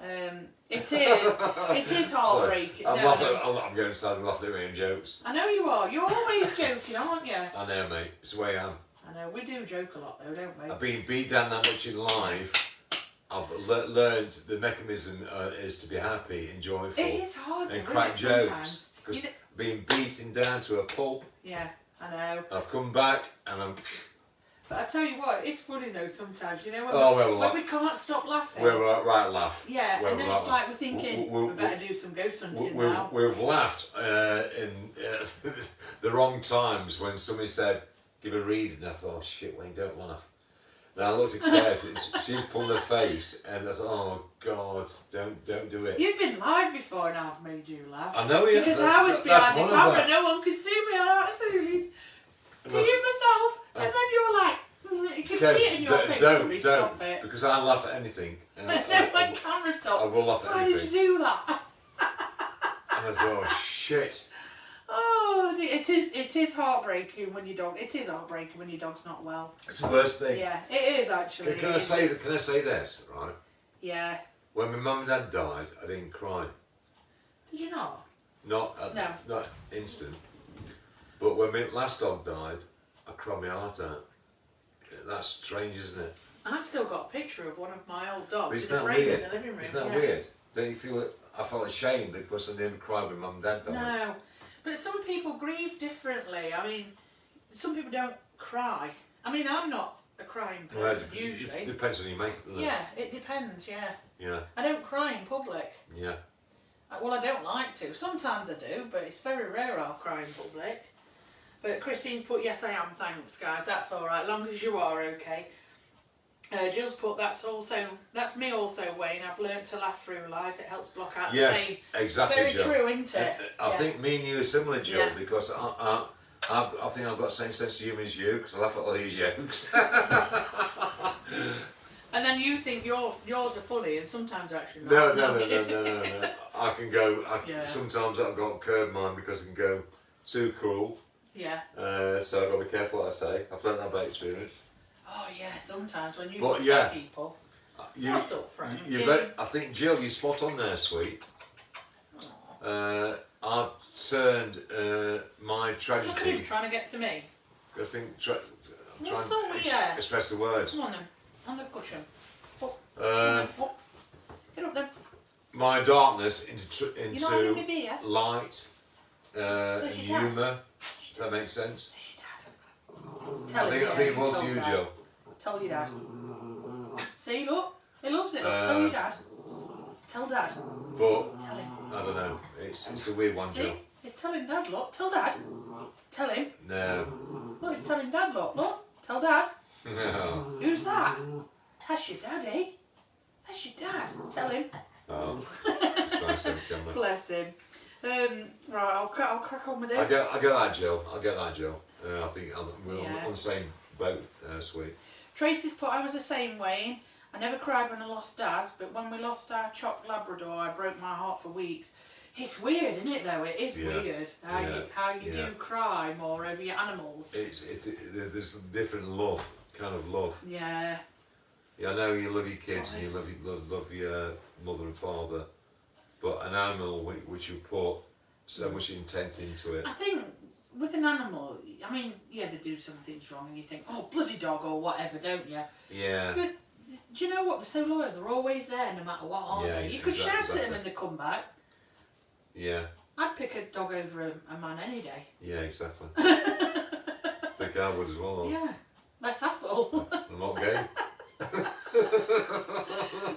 It is heartbreaking. Sorry. I'm No, laughing. no. I'm getting sad and laughing at my own jokes. I know you are. You're always joking, aren't you? I know, mate. It's the way I am. I know. We do joke a lot, though, don't we? I've been beat down that much in life. I've learned the mechanism is to be happy and joyful. It is hard, and though, crack isn't it, jokes. sometimes? Because You being beaten down to a pulp, Yeah, I know. I've come back and I'm. But I tell you what, it's funny though sometimes. You know when, Oh, we, well, when like- we can't stop laughing. We're right laugh. Yeah, We're and then right it's like we're thinking we- we better do some ghost hunting We've, now. we've laughed in the wrong times when somebody said, give a read, and I thought, shit, Wayne, don't laugh. Then I looked at Claire, she's pulling her face, and I thought, oh, God, don't do it. You've been live before and I've made you laugh. I know, yeah. Because that's- I was that's behind the one of camera, them. no one could see me. I absolutely peed myself, and then you're like, you could see it in your face. Somebody stop it. Because I laugh at anything. And Then when camera I stopped, will laugh at why did anything. you do that? And I thought, oh, shit. Oh, it is heartbreaking when your dog. It is heartbreaking when your dog's not well. It's the worst thing. Yeah, it is actually. Can I say this, right? Yeah. When my mum and dad died, I didn't cry. Did you not? Not instant. But when my last dog died, I cried my heart out. That's strange, isn't it? I've still got a picture of one of my old dogs But isn't in the that frame weird? in the living room. Isn't that yeah. weird? Don't you feel it? I felt ashamed because I didn't cry when mum and dad died. No, but some people grieve differently. I mean, some people don't cry. I mean, I'm not a crying Well, person usually. It depends on your makeup, doesn't it? Yeah, it depends. Yeah, Yeah. I don't cry in public. Yeah. Well, I don't like to. Sometimes I do, but it's very rare I'll cry in public. But Christine's put, yes I am, thanks guys, that's alright, long as you are okay. Jill's put, that's me also, Wayne, I've learnt to laugh through life, it helps block out the Yes, pain. exactly, Very Jill. true, isn't it? I think me and you are similar, Jill, Yeah. because I think I've got the same sense of humour as you, because I laugh at all these jokes. And then you think yours are funny, and sometimes they're actually No. not. I can go, Yeah. sometimes I've got to curb mine because I can go too cruel. Yeah. So I've got to be careful what I say. I've learned that by experience. Oh yeah, sometimes when you But, upset yeah. people. You, That's up front. I think, Jill, you're spot on there, sweet. I've turned my Look at tragedy. him trying to get to me. I think I'm What's trying so to weird? express the words. Come on then, on the cushion. Up, Uh, up. Get up then. my darkness into You're not having into me beer? light and Where's your dad? humour. Does that make sense? There's your dad. Tell I him. think yeah, it was tell you, Dad. Jill. Tell your dad. See, look. He loves it. Look. Tell your dad. Tell Dad. But Tell him. I don't know. It's a weird one, See? Jill. He's telling Dad, look. Tell Dad. Tell him. No. Look, he's telling Dad, look. Look. Tell Dad. No. Who's that? That's your daddy. That's your dad. Tell him. Oh. It's nice to have a camera. Bless him. Right, I'll crack on with this. I get that, Jill. I get that, Jill. I think we're Yeah. on the same boat, sweet. Tracy's put, I was the same, Wayne. I never cried when I lost Daz, but when we lost our chopped Labrador, I broke my heart for weeks. It's weird, isn't it, though? It is Yeah. weird how you Yeah. do cry more over your animals. There's a different love, kind of love. Yeah. Yeah, I know you love your kids and you love your mother and father, but an animal which you put so much intent into it. I think with an animal, I mean, yeah, they do some things wrong and you think, oh, bloody dog or whatever, don't you? Yeah. But do you know what? They're so loyal. They're always there no matter what, aren't Yeah, they? You could shout at exactly. them and they come back. Yeah. I'd pick a dog over a man any day. Yeah, exactly. I think I would as well. Yeah. Less hassle. I'm not gay.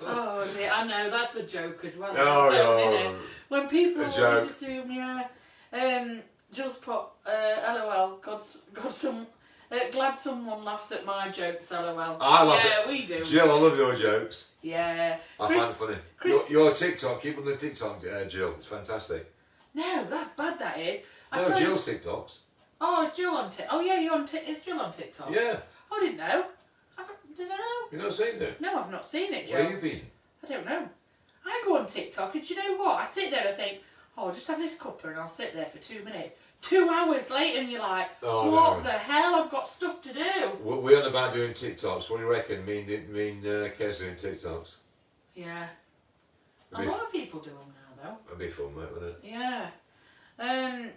Oh dear, I know, that's a joke as well. Oh, isn't yeah. it? When people A always joke. assume, yeah. Jules put, LOL, got some Glad someone laughs at my jokes, lol. I love yeah, it. we do. Jill, I love your jokes. Yeah. I find it funny. Your TikTok, keep on the TikTok, Jill. It's fantastic. No, that's bad, that is. No, Jill's TikToks. Oh, Jill on TikTok. Oh, yeah, you're on TikTok. Is Jill on TikTok? Yeah. I didn't know. Did I know? You've not seen it? No, I've not seen it, Jill. Where you been? I don't know. I go on TikTok and do you know what? I sit there and think, oh, I'll just have this cuppa and I'll sit there for 2 minutes. 2 hours later and you're like, Oh, what no. the hell? I've got stuff to do. We're on about doing TikToks. What do you reckon? Me and Kez doing TikToks. Yeah. A It'd be, lot of people do them now, it'd be fun, mate, wouldn't it? though. Yeah.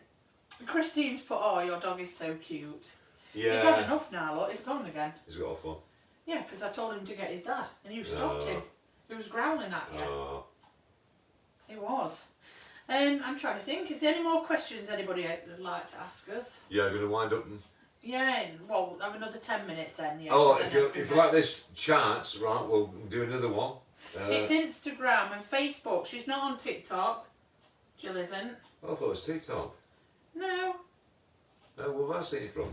Christine's put, oh, your dog is so cute. Yeah. He's had enough now, look. He's gone again. He's got off one. Yeah, because I told him to get his dad and you stopped Oh. him. He was growling at you. Oh. He was. I'm trying to think. Is there any more questions anybody would like to ask us? Yeah, going to wind up and... Yeah, well, have another 10 minutes then. Yeah, Oh, 'cause if then you I can if you go. like this chart, right, we'll do another one. It's Instagram and Facebook. She's not on TikTok. Jill isn't. I thought it was TikTok. No. No, where have I seen it from?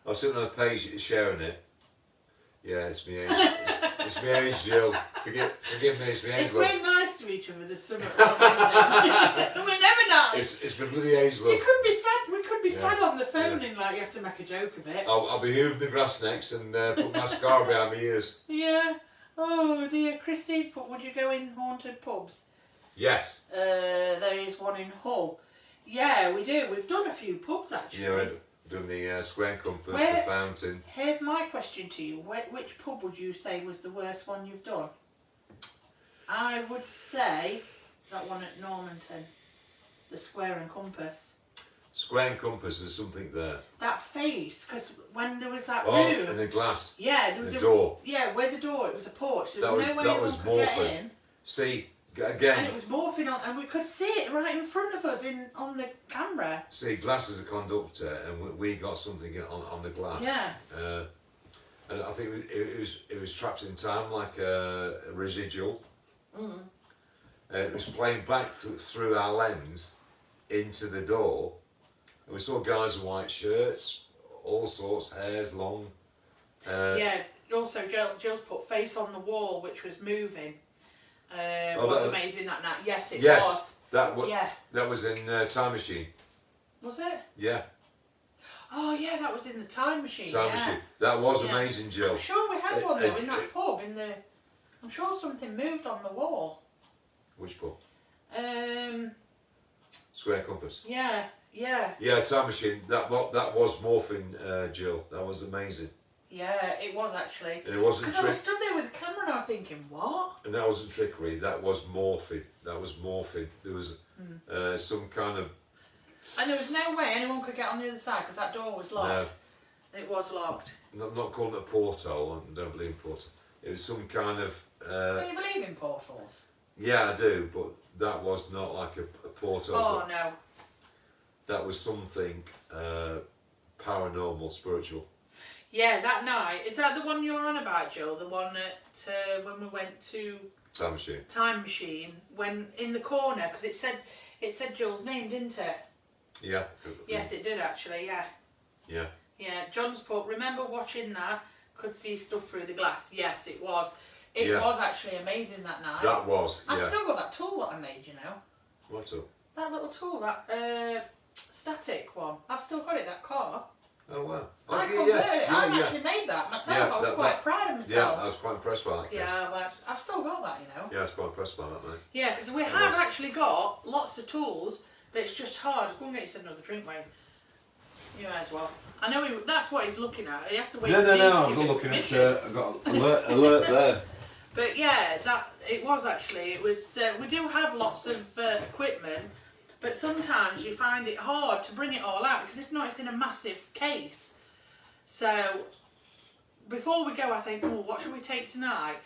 I've seen on a page sharing it. Yeah, it's me age. It's me age, Jill. Forgive me, it's me age. If we're nice to each other, there's something wrong. We're never nice. It's my bloody age, You look. could be sad. We could be Yeah. sad on the phone Yeah. and like you have to make a joke of it. I'll be hooving the grass next and put mascara behind my ears. Yeah. Oh dear. Christine's put, would you go in haunted pubs? Yes. There is one in Hull. Yeah, we do. We've done a few pubs actually. Yeah, we've done the square compass, Where- the fountain. Here's my question to you. Which pub would you say was the worst one you've done? I would say that one at Normanton. The Square and Compass. Square and compass, there's something there. That face, because when there was that Oh, room... and the glass. yeah, there was the a... door. Yeah, where the door, it was a porch. There That was was- no way that anyone was could get morphing. in. See, And again, it was morphing on... And we could see it right in front of us on the camera. see, glass is a conductor, and we got something on the glass. Yeah. And I think it was trapped in time like a residual. Mm. It was playing back through our lens into the door, and we saw guys in white shirts, all sorts, hairs long. Yeah, also Jill's put face on the wall, which was moving. Oh, Was that- amazing that night. Yes, it Yes, was. that Yeah. was in Time Machine. Was it? Yeah, Oh yeah, that was in the time machine. Time yeah. Machine. That was Yeah. amazing, Jill. I'm sure we had one though in that it- pub. I'm sure something moved on the wall. Which pub? Yeah, Square compass. yeah. Yeah, Time Machine. That was morphing, Jill. That was amazing. Yeah, it was actually. And it wasn't Because I was trick. stood there with the camera and I was thinking, what? And that wasn't trickery. That was morphing. That was morphing. There was some kind of. And there was no way anyone could get on the other side because that door was locked. It was locked. Not calling it a portal. I don't believe in portal. It was some kind of. Can you believe in portals? Yeah, I do, but that was not like a portal. Oh no. That was something paranormal, spiritual. Yeah, that night. Is that the one you're on about, Jill? The one at when we went to Time Machine. Time Machine, when in the corner, because it said Jill's name, didn't it? Yeah. Yes, it did actually. Yeah. Yeah. Yeah. John's put. Remember watching that? Could see stuff through the glass. Yes, it was. It Yeah. was actually amazing that night. That was. I've Yeah. still got that tool that I made. You know. What up? That little tool, that static one. I've still got it. That car. Oh wow. I Oh, converted it. I actually made that myself. Yeah, I was that- quite that- proud of Yeah, myself. I was quite impressed by that. Chris. Yeah, well, I've still got that, you know. Yeah, I was quite impressed by that, mate. Yeah, because we have actually got lots of tools, but it's just hard. Go and get yourself another drink, Wayne. You might as well. I know that's what he's looking at. He has to wait for me to I'm give not him looking at. permission. I've got alert there. But yeah, it was actually. It was. We do have lots of equipment, but sometimes you find it hard to bring it all out because if not, it's in a massive case. So before we go, I think, oh, what should we take tonight?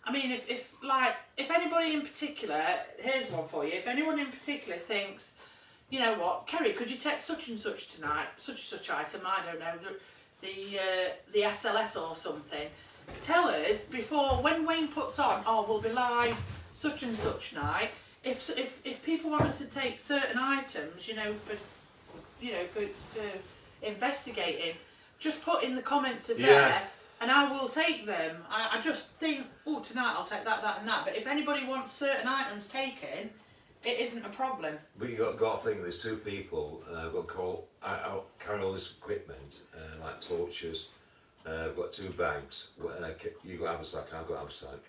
I mean, if anybody in particular, here's one for you. If anyone in particular thinks, you know what, Kerry, could you take such and such tonight, such and such item? I don't know, the SLS or something. Tell us before when Wayne puts on. Oh, we'll be live such and such night. If people want us to take certain items, for investigating, just put in the comments of Yeah. there, and I will take them. I just think, oh, tonight I'll take that, that, and that. But if anybody wants certain items taken, it isn't a problem. But you got to think there's two people got call out carry all this equipment like torches. Got 2 bags. You got to have a sack. I've got to have a sack.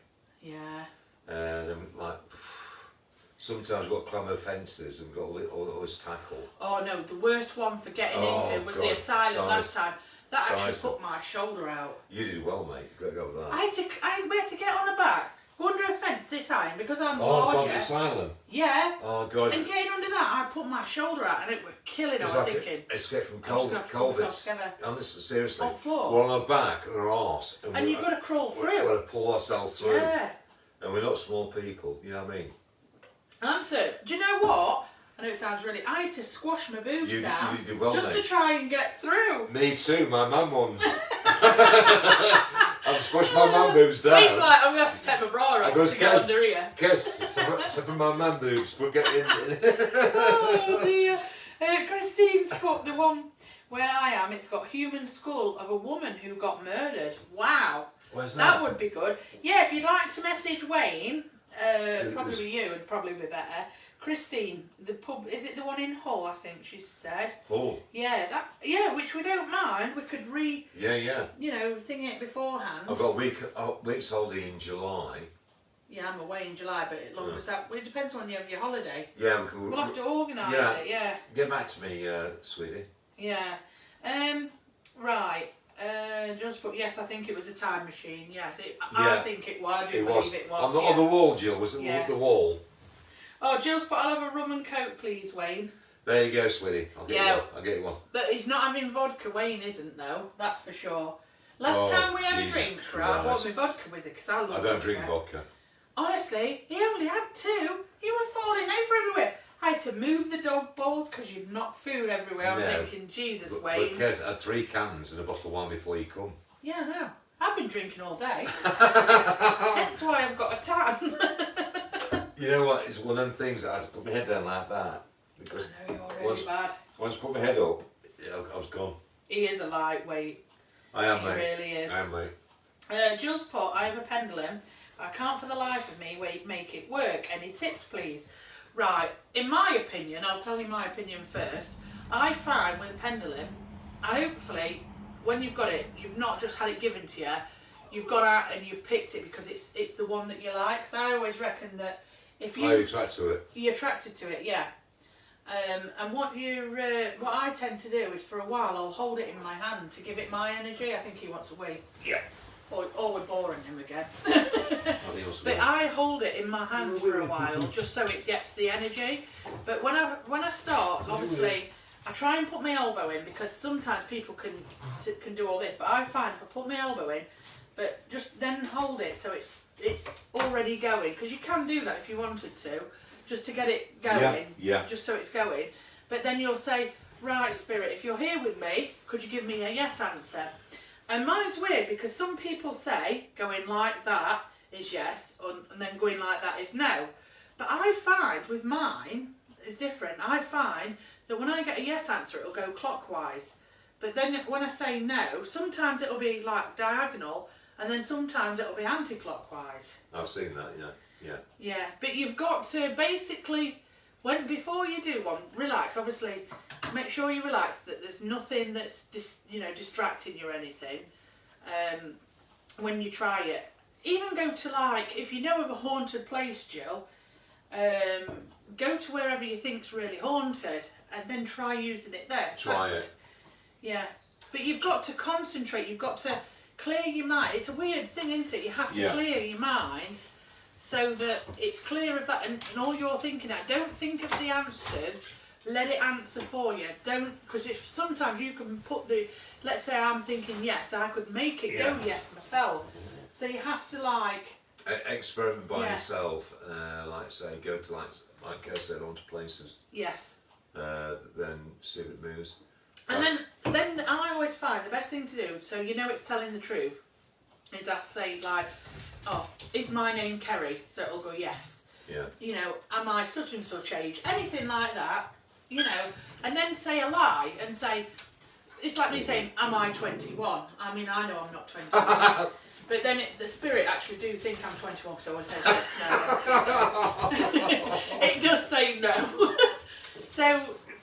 Yeah. Then like sometimes we've got to climb over fences and got all this tackle. Oh no, the worst one for getting Oh, into was God. the asylum last time. That actually Size. put my shoulder out. You did well, mate. Got to go with that. We had to get on the back, go under a fence this time because I'm Oh God, larger. the asylum. Yeah. Oh God. And getting under that, I put my shoulder out and it was killing. I It's was like thinking, escape from I'm just gonna have to pull myself COVID. together. Honestly, seriously. On the floor? We're on our back and our arse. And you've got to crawl We've got through. to pull ourselves through. Yeah. And we're not small people, you know what I mean? Do you know what? I know it sounds really. I had to squash my boobs You down did well, just mate. to try and get through. Me too, my mum once. I've squashed my mum boobs down. It's like I'm gonna have to take my bra off goes, to get "Guys." under here. Guess, some of my mum boobs, we're getting Oh dear. Christine's put the one where I am. It's got human skull of a woman who got murdered. Wow. Where's That would be good. Yeah, if you'd like to message Wayne, It probably was- be you, would probably be better. Christine, the pub, is it the one in Hull? I think she said. Oh, Yeah, which we don't mind. We could yeah. thing it beforehand. I've got week's holiday in July. Yeah, I'm away in July, but as long as that, well, it depends when you have your holiday. Yeah, we can, We'll have to organise Yeah. it. Yeah. Get back to me, sweetie. Yeah. Right. Just put yes. I think it was a time machine. Yeah. I Yeah. think it was. I do It believe was. it was. On the wall, Jill, was it Yeah. the wall? Oh, Jill's put. I'll have a rum and coke, please, Wayne. There you go, sweetie. I'll get Yeah. you one. I'll get you one. But he's not having vodka. Wayne isn't though. That's for sure. Last Oh, time we had a Jesus drink, right, I brought Christ. me vodka with it because I love I don't drink vodka. Honestly, he only had 2. You were falling over everywhere. I had to move the dog balls because you'd knocked food everywhere. I'm No. thinking, Jesus, But Wayne. Kez, I had 3 cans and a bottle of wine before you come. Yeah, no. I've been drinking all day. Hence why I've got a tan. You know what? It's one of them things that I had to put my head down like that. Because I know you're really once, bad. once I put my head up, yeah, I was gone. He is a lightweight. I am, He mate. really is. I am, mate. Jules put, I have a pendulum. I can't for the life of me make it work. Any tips, please? Right. In my opinion, I'll tell you my opinion first. I find with a pendulum, hopefully, when you've got it, you've not just had it given to you. You've got out and you've picked it because it's the one that you like. Because I always reckon that if Oh, you tried to it. you're attracted to it, yeah. And what I tend to do is for a while I'll hold it in my hand to give it my energy. I think he wants a wee. Yeah. Or we're boring him again. I think it was But I hold it in my hand for a while just so it gets the energy. But when I start, obviously, I try and put my elbow in because sometimes people can do all this. But I find if I put my elbow in, but just then hold it so it's already going, because you can do that if you wanted to, just to get it going. Yeah. Just so it's going. But then you'll say, right, Spirit, if you're here with me, could you give me a yes answer? And mine's weird because some people say going like that is yes, and then going like that is no. But I find with mine, it's different. I find that when I get a yes answer, it'll go clockwise. But then when I say no, sometimes it'll be like diagonal, and then sometimes it'll be anti-clockwise. I've seen that, yeah. Yeah, but you've got to basically, before you do one, relax. Obviously, make sure you relax. That there's nothing that's distracting you or anything. When you try it, even go to if you know of a haunted place, Jill. Go to wherever you think's really haunted, and then try using it there. Try it. Yeah, but you've got to concentrate. You've got to clear your mind. It's a weird thing, isn't it? You have to clear your mind so that it's clear of that and all you're thinking at. Don't think of the answers. Let it answer for you. Don't, because if sometimes you can put let's say I'm thinking yes, I could make it go yes myself. So you have to Experiment by Yeah. yourself. Say, go to like I said, onto places. yes. Then see if it moves. And then I always find the best thing to do, so you know it's telling the truth, is I say is my name Kerry? So it'll go yes. Yeah. Am I such and such age? Anything like that, and then say a lie and say, it's like me saying, am I 21? I mean, I know I'm not 21. But then the spirit actually do think I'm 21 because I always say yes, no. It does say no. So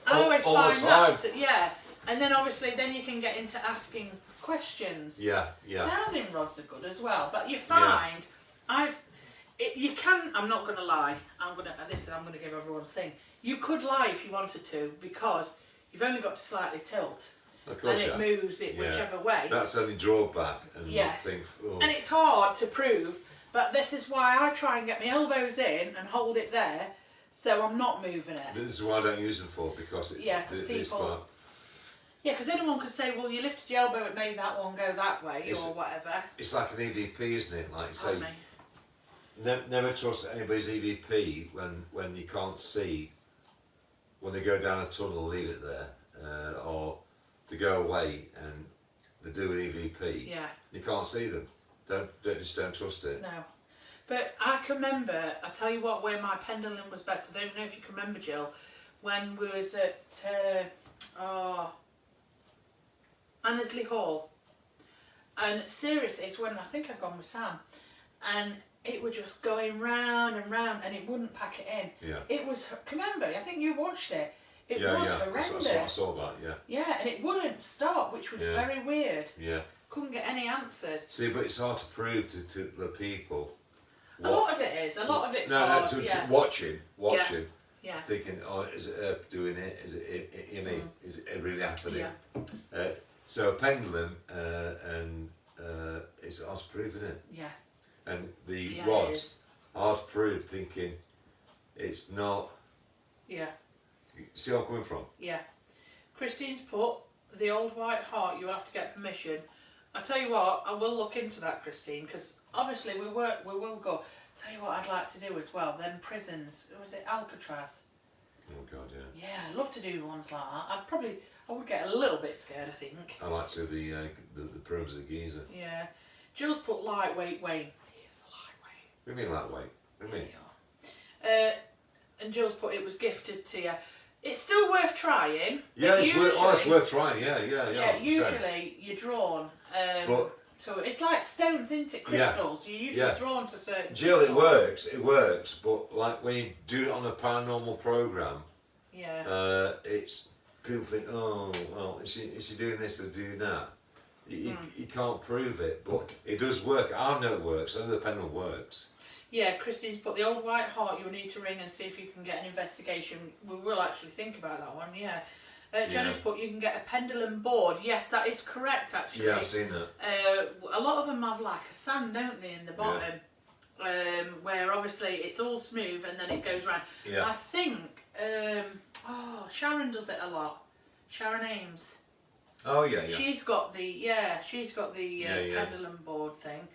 I always all find the that, time. yeah. And then obviously then you can get into asking questions. Yeah, yeah. Dowsing rods are good as well, but you find you can. I'm not going to lie. I'm going to give everyone's thing. You could lie if you wanted to because you've only got to slightly tilt. Of course, And it moves it whichever way. That's only drawback, and Yeah. think, oh. And it's hard to prove, but this is why I try and get my elbows in and hold it there, so I'm not moving it. This is what I don't use them for because Because it's people. like, Yeah, because anyone could say, well, you lifted your elbow, it made that one go that way, It's- or whatever. it's like an EVP, isn't it? Like say, Aren't they? never trust anybody's EVP when you can't see. When they go down a tunnel, leave it there, or they go away and they do an EVP. Yeah. You can't see them. Don't trust it. No. But I can remember, I tell you what, where my pendulum was best. I don't know if you can remember, Jill, when we was at Annesley Hall. And seriously, it's when I think I'd gone with Sam. And it was just going round and round and it wouldn't pack it in. Yeah. It was, can you remember? I think you watched it. It Yeah, was yeah. horrendous. I saw that. Yeah. Yeah, and it wouldn't stop, which was Yeah. very weird. Yeah. Couldn't get any answers. See, but it's hard to prove to the people. A lot of it is. A lot of it's no, hard. to yeah. watching, Yeah. thinking, oh, is it her doing it? Is it you mean? Is it really happening? Yeah. So a pendulum, and it's hard to prove, isn't it? Yeah. And the Yeah, it rods, is. hard to prove, thinking it's not. Yeah. See where I'm coming from? Yeah. Christine's put the old white heart. You have to get permission. I tell you what, I will look into that, Christine, because obviously we will go. Tell you what, I'd like to do as well. Them prisons. Was it Alcatraz? Oh God, yeah. Yeah, I'd love to do ones like that. I would get a little bit scared, I think. I like to the pyramids of Giza. Yeah. Jill's put lightweight Wayne. He is a lightweight. What do you mean lightweight? What do you mean? Yeah. And Jill's put it was gifted to you. It's still worth trying. Yeah, but it's worth trying. Yeah. Yeah, usually you're drawn But- to it. It's like stones, isn't it? Crystals. You're usually drawn to certain Jill, it crystals. works, but like when you do it on a paranormal program, Yeah. it's people think, oh, well, is she doing this or doing that? You can't prove it, but it does work. I know it works. I know the pendulum works. Yeah, Christine's put the old white heart. You'll need to ring and see if you can get an investigation. We will actually think about that one. Yeah. Jenny's put you can get a pendulum board. Yes, that is correct. Actually. Yeah, I've seen that. A lot of them have like a sand, don't they, in the bottom, where obviously it's all smooth and then it goes round. Yeah. I think Sharon does it a lot. Sharon Ames. Oh yeah. She's got the Yeah. pendulum board thing.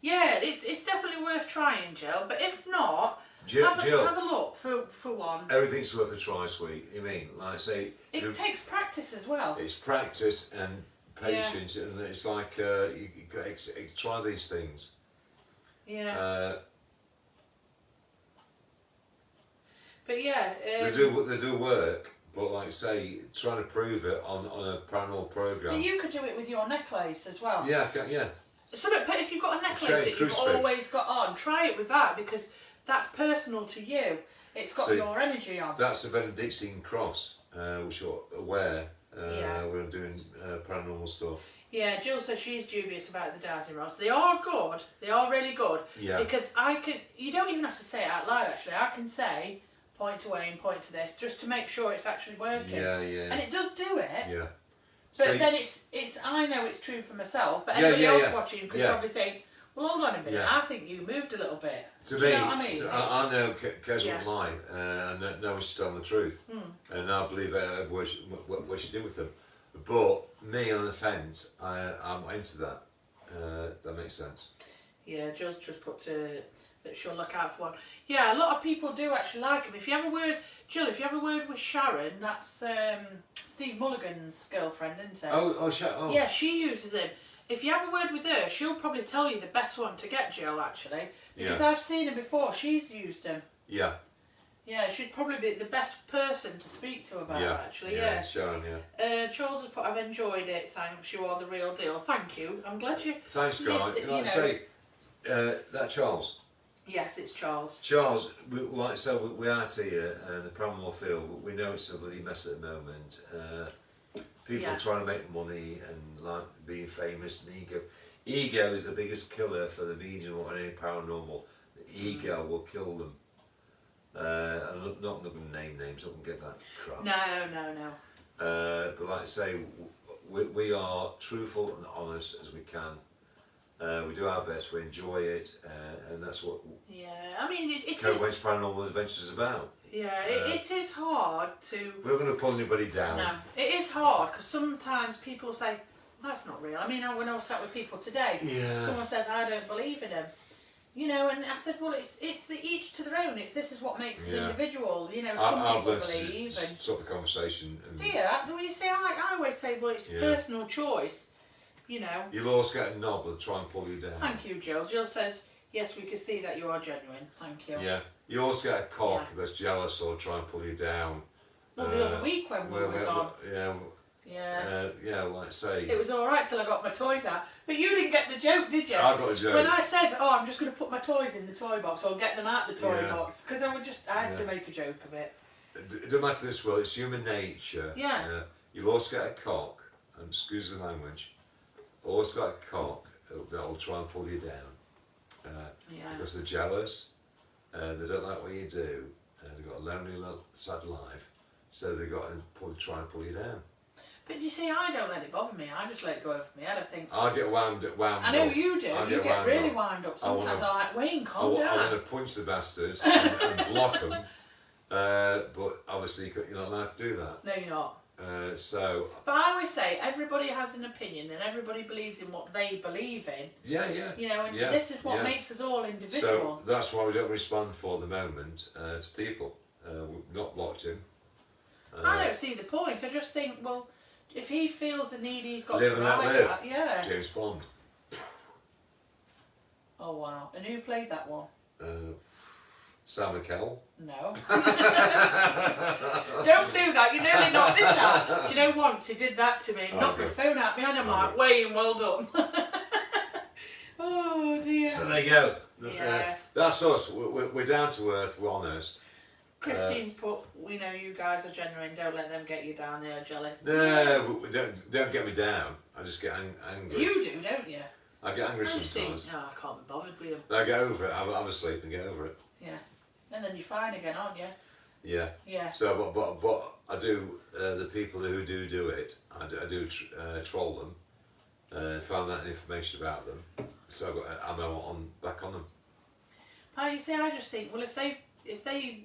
Yeah, it's definitely worth trying, Jill. But if not, Jill, have a look for one. everything's worth a try, sweet. You mean, like I say, It takes practice as well. it's practice and patience, and it's like you got to try these things. Yeah. But yeah. They do work, but like I say, trying to prove it on a paranormal program. But you could do it with your necklace as well. Yeah, yeah. But if you've got a necklace Chain that you've crucifix. always got on, try it with that because that's personal to you. It's got See, your energy on. That's the Benedictine cross, which I wear Yeah. when I'm doing paranormal stuff. Yeah, Jill says she's dubious about the dowsing rods. They are good. They are really good. Yeah. Because you don't even have to say it out loud actually. I can say, point to Wayne, point to this, just to make sure it's actually working. Yeah. And it does do it. Yeah. But See, then it's I know it's true for myself, but Yeah, anybody yeah, else yeah. watching could Yeah. probably think, well, hold on a minute, Yeah. I think you moved a little bit. to Do me, you know what I mean? I know Kez Yeah. wouldn't lie, and know she's telling the truth, and I believe what she did with them. But me on the fence, I'm into that. That makes sense. Yeah, Jill's just put that she'll look out for one. Yeah, a lot of people do actually like them. If you have a word, Jill, if you have a word with Sharon, that's Steve Mulligan's girlfriend, isn't it? Oh. Yeah, she uses him. If you have a word with her, she'll probably tell you the best one to get, Jill, actually. Because Yeah. I've seen her before, she's used him. Yeah. Yeah, she'd probably be the best person to speak to about it, actually. Yeah. Sharon, yeah. Charles has put, I've enjoyed it. Thanks, you are the real deal. Thank you. I'm glad you. Thanks, guy. Like I say, that Charles. Yes, it's Charles. Charles, like I said, we are here in the Bramwell Field, but we know it's a bloody mess at the moment. People trying to make money and like being famous and ego. Ego is the biggest killer for the medium or any paranormal. The ego will kill them. I'm not going to name names, I won't get that crap. No. But like I say, we are truthful and honest as we can. We do our best, we enjoy it, and that's what Yeah, I mean, it Code is. Waste Paranormal Adventures is about. Yeah, it is hard to. We're not going to pull anybody down. No, it is hard because sometimes people say, that's not real. I mean, when I was sat with people today, someone says, I don't believe in them. You know, and I said, well, it's the each to their own. This is what makes us individual. You know, some I've people learned believe. to And stop the conversation. And do you? Well, you see, I always say, well, it's personal choice. You know. You'll always get a knob that'll try and pull you down. Thank you, Jill. Jill says, yes, we can see that you are genuine. Thank you. Yeah. You always get a cock that's jealous or try and pull you down. Well, the other week when we was on. Like I say. It was all right till I got my toys out. But you didn't get the joke, did you? I got a joke. When I said, oh, I'm just going to put my toys in the toy box or get them out the toy box. Because I had to make a joke of it. It doesn't matter this well, it's human nature. Yeah. You'll always get a cock, and excuse the language, always got a cock that'll try and pull you down. Because they're jealous, they don't like what you do, they've got a lonely, sad life, so they've got to try and pull you down. But you see, I don't let it bother me. I just let it go over my head. I think. I get wound I know up. you do. You get really wound up. Sometimes I'm like, Wayne, calm down. I want to punch the bastards and block them, but obviously you're not allowed to do that. No, you're not. But I always say everybody has an opinion and everybody believes in what they believe in. Yeah. You know, and this is what makes us all individual. So that's why we don't respond for the moment to people. We've not blocked him. I don't see the point. I just think, well, if he feels the need, he's got live to and let write live. that. Yeah. James Bond. Oh wow! And who played that one? Sam McKell. No. Don't do that. You nearly knocked this out. Do you know once he did that to me? Knocked my phone out me and I'm like, Wayne, well done. Oh dear. So there you go. Yeah. That's us. We're down to earth. We're honest. Christine's put, we know you guys are genuine. Don't let them get you down. They're jealous. No, don't get me down. I just get angry. You do, don't you? I get angry I just sometimes. think, I can't be bothered with him. I get over it. I have a sleep and get over it. Yeah. And then you're fine again, aren't you? Yeah. Yeah. So, but I do. The people who do it, I do troll them. Find that information about them. So I've got ammo back on them. Oh, you see, I just think, well, if they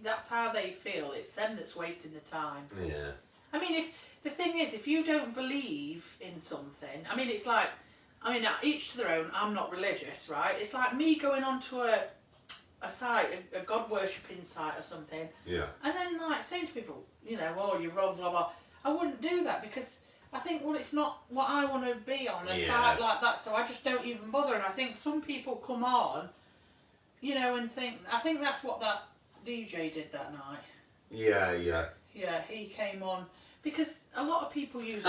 that's how they feel, it's them that's wasting the time. Yeah. I mean, if the thing is, if you don't believe in something, I mean, it's like, each to their own. I'm not religious, right? It's like me going onto a site, a God worshipping site or something. Yeah. And then like saying to people, you know, oh, you're wrong, blah blah. I wouldn't do that because I think, well, it's not what I want to be on a site like that, so I just don't even bother. And I think some people come on, you know, and think. I think that's what that DJ did that night. Yeah. Yeah, he came on because a lot of people use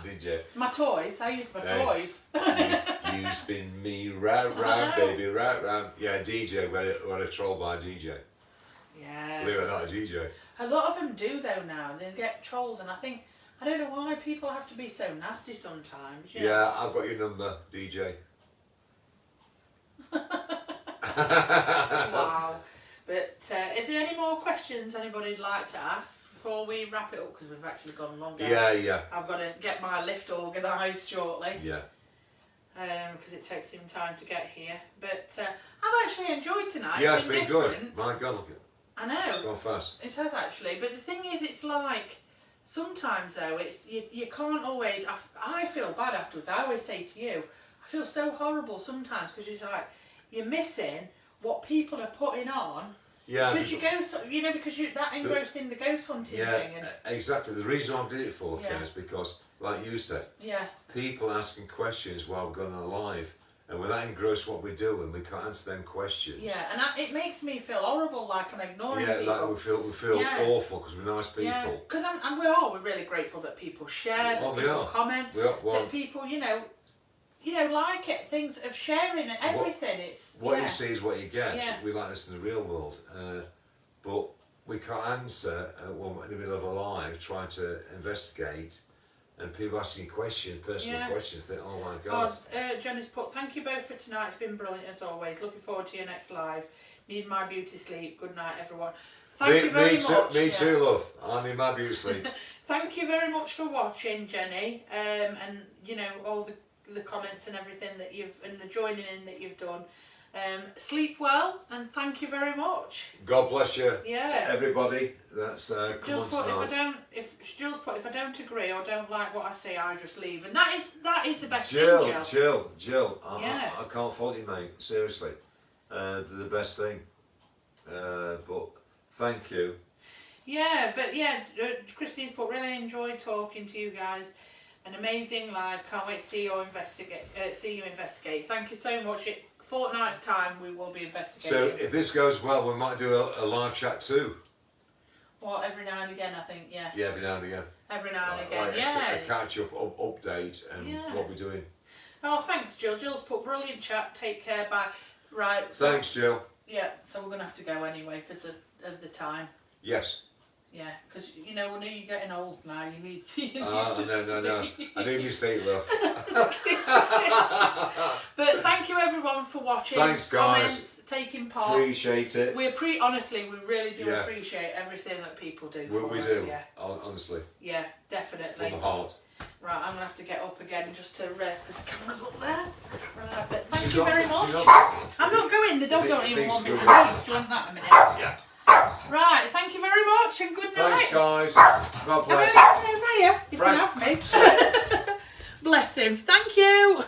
Did you? my toys. I use my toys. You spin me round, baby, round. Yeah, DJ. We're a troll by DJ. Yeah. Believe it or not, a DJ. A lot of them do though now. They get trolls, and I think I don't know why people have to be so nasty sometimes. You know? Yeah, I've got your number, DJ. Wow. But is there any more questions anybody'd like to ask before we wrap it up? Because we've actually gone longer. Yeah. I've got to get my lift organised shortly. Yeah. Because it takes him time to get here. But I've actually enjoyed tonight. Yeah, it's been different. good. My God, look at it. I know. It's gone fast. It has actually. But the thing is, it's like, sometimes though, it's you can't always, I feel bad afterwards. I always say to you, I feel so horrible sometimes because it's like, you're missing what people are putting on. Yeah. Because you go, because you're that engrossed in the ghost hunting thing. And, exactly. The reason I did it for, Ken, is because, like you said, people asking questions while we're going alive, and we're that engrossed what we do, and we can't answer them questions. Yeah, and it makes me feel horrible, like I'm ignoring Yeah, people. like we feel Yeah. awful because we're nice people. Yeah, because we're really grateful that people share, Well, that we people are. comment, We are, well, that people, like it. Things of sharing and everything. It's what you see is what you get. Yeah. We like this in the real world, but we can't answer when we're in the middle of a live trying to investigate, and people asking questions, personal Yeah. questions. Think, oh my God. Jenny's put, thank you both for tonight. It's been brilliant as always. Looking forward to your next live. Need my beauty sleep. Good night, everyone. Thank you very much. Me too, love. I'm in my beauty sleep. Thank you very much for watching, Jenny, and all the comments and everything and the joining in that you've done. Sleep well, and thank you very much. God bless you, Yeah. everybody. That's come on Jules put, tonight. if I don't agree or don't like what I say, I just leave, and that is the best thing, Jill, Yeah. I can't fault you, mate. Seriously, they're the best thing. But thank you. Yeah, but Christine's put, really enjoyed talking to you guys. An amazing live. Can't wait to see you investigate. Thank you so much. Fortnight's time we will be investigating. So if this goes well, we might do a live chat too. Well, every now and again, I think, yeah. Yeah, every now and again. Every now and Like again, yeah. A catch up update and Yeah. what we're doing. Oh, thanks, Jill. Jill's put, brilliant chat. Take care. Bye. Right. So, Thanks, Jill. Yeah. So we're gonna have to go anyway because of the time. Yes. Yeah, because we know you're getting old now. You need. No. I need your sleep, love. But thank you everyone for watching. Thanks, guys. Comments, taking part. Appreciate it. Honestly, we really do Yeah. appreciate everything that people do We for us. do. Yeah. Honestly, Yeah, definitely. from the heart. Right, I'm gonna have to get up again just to because the camera's up there. Right, but thank She's you not- very she's much. not- I'm not going. The dog Thi- don't even things want me go to well. leave. Do you want that a minute? Yeah. Right, thank you very much and good night. Thanks, guys. God bless. Freya, he's gonna have me. Bless him. Thank you.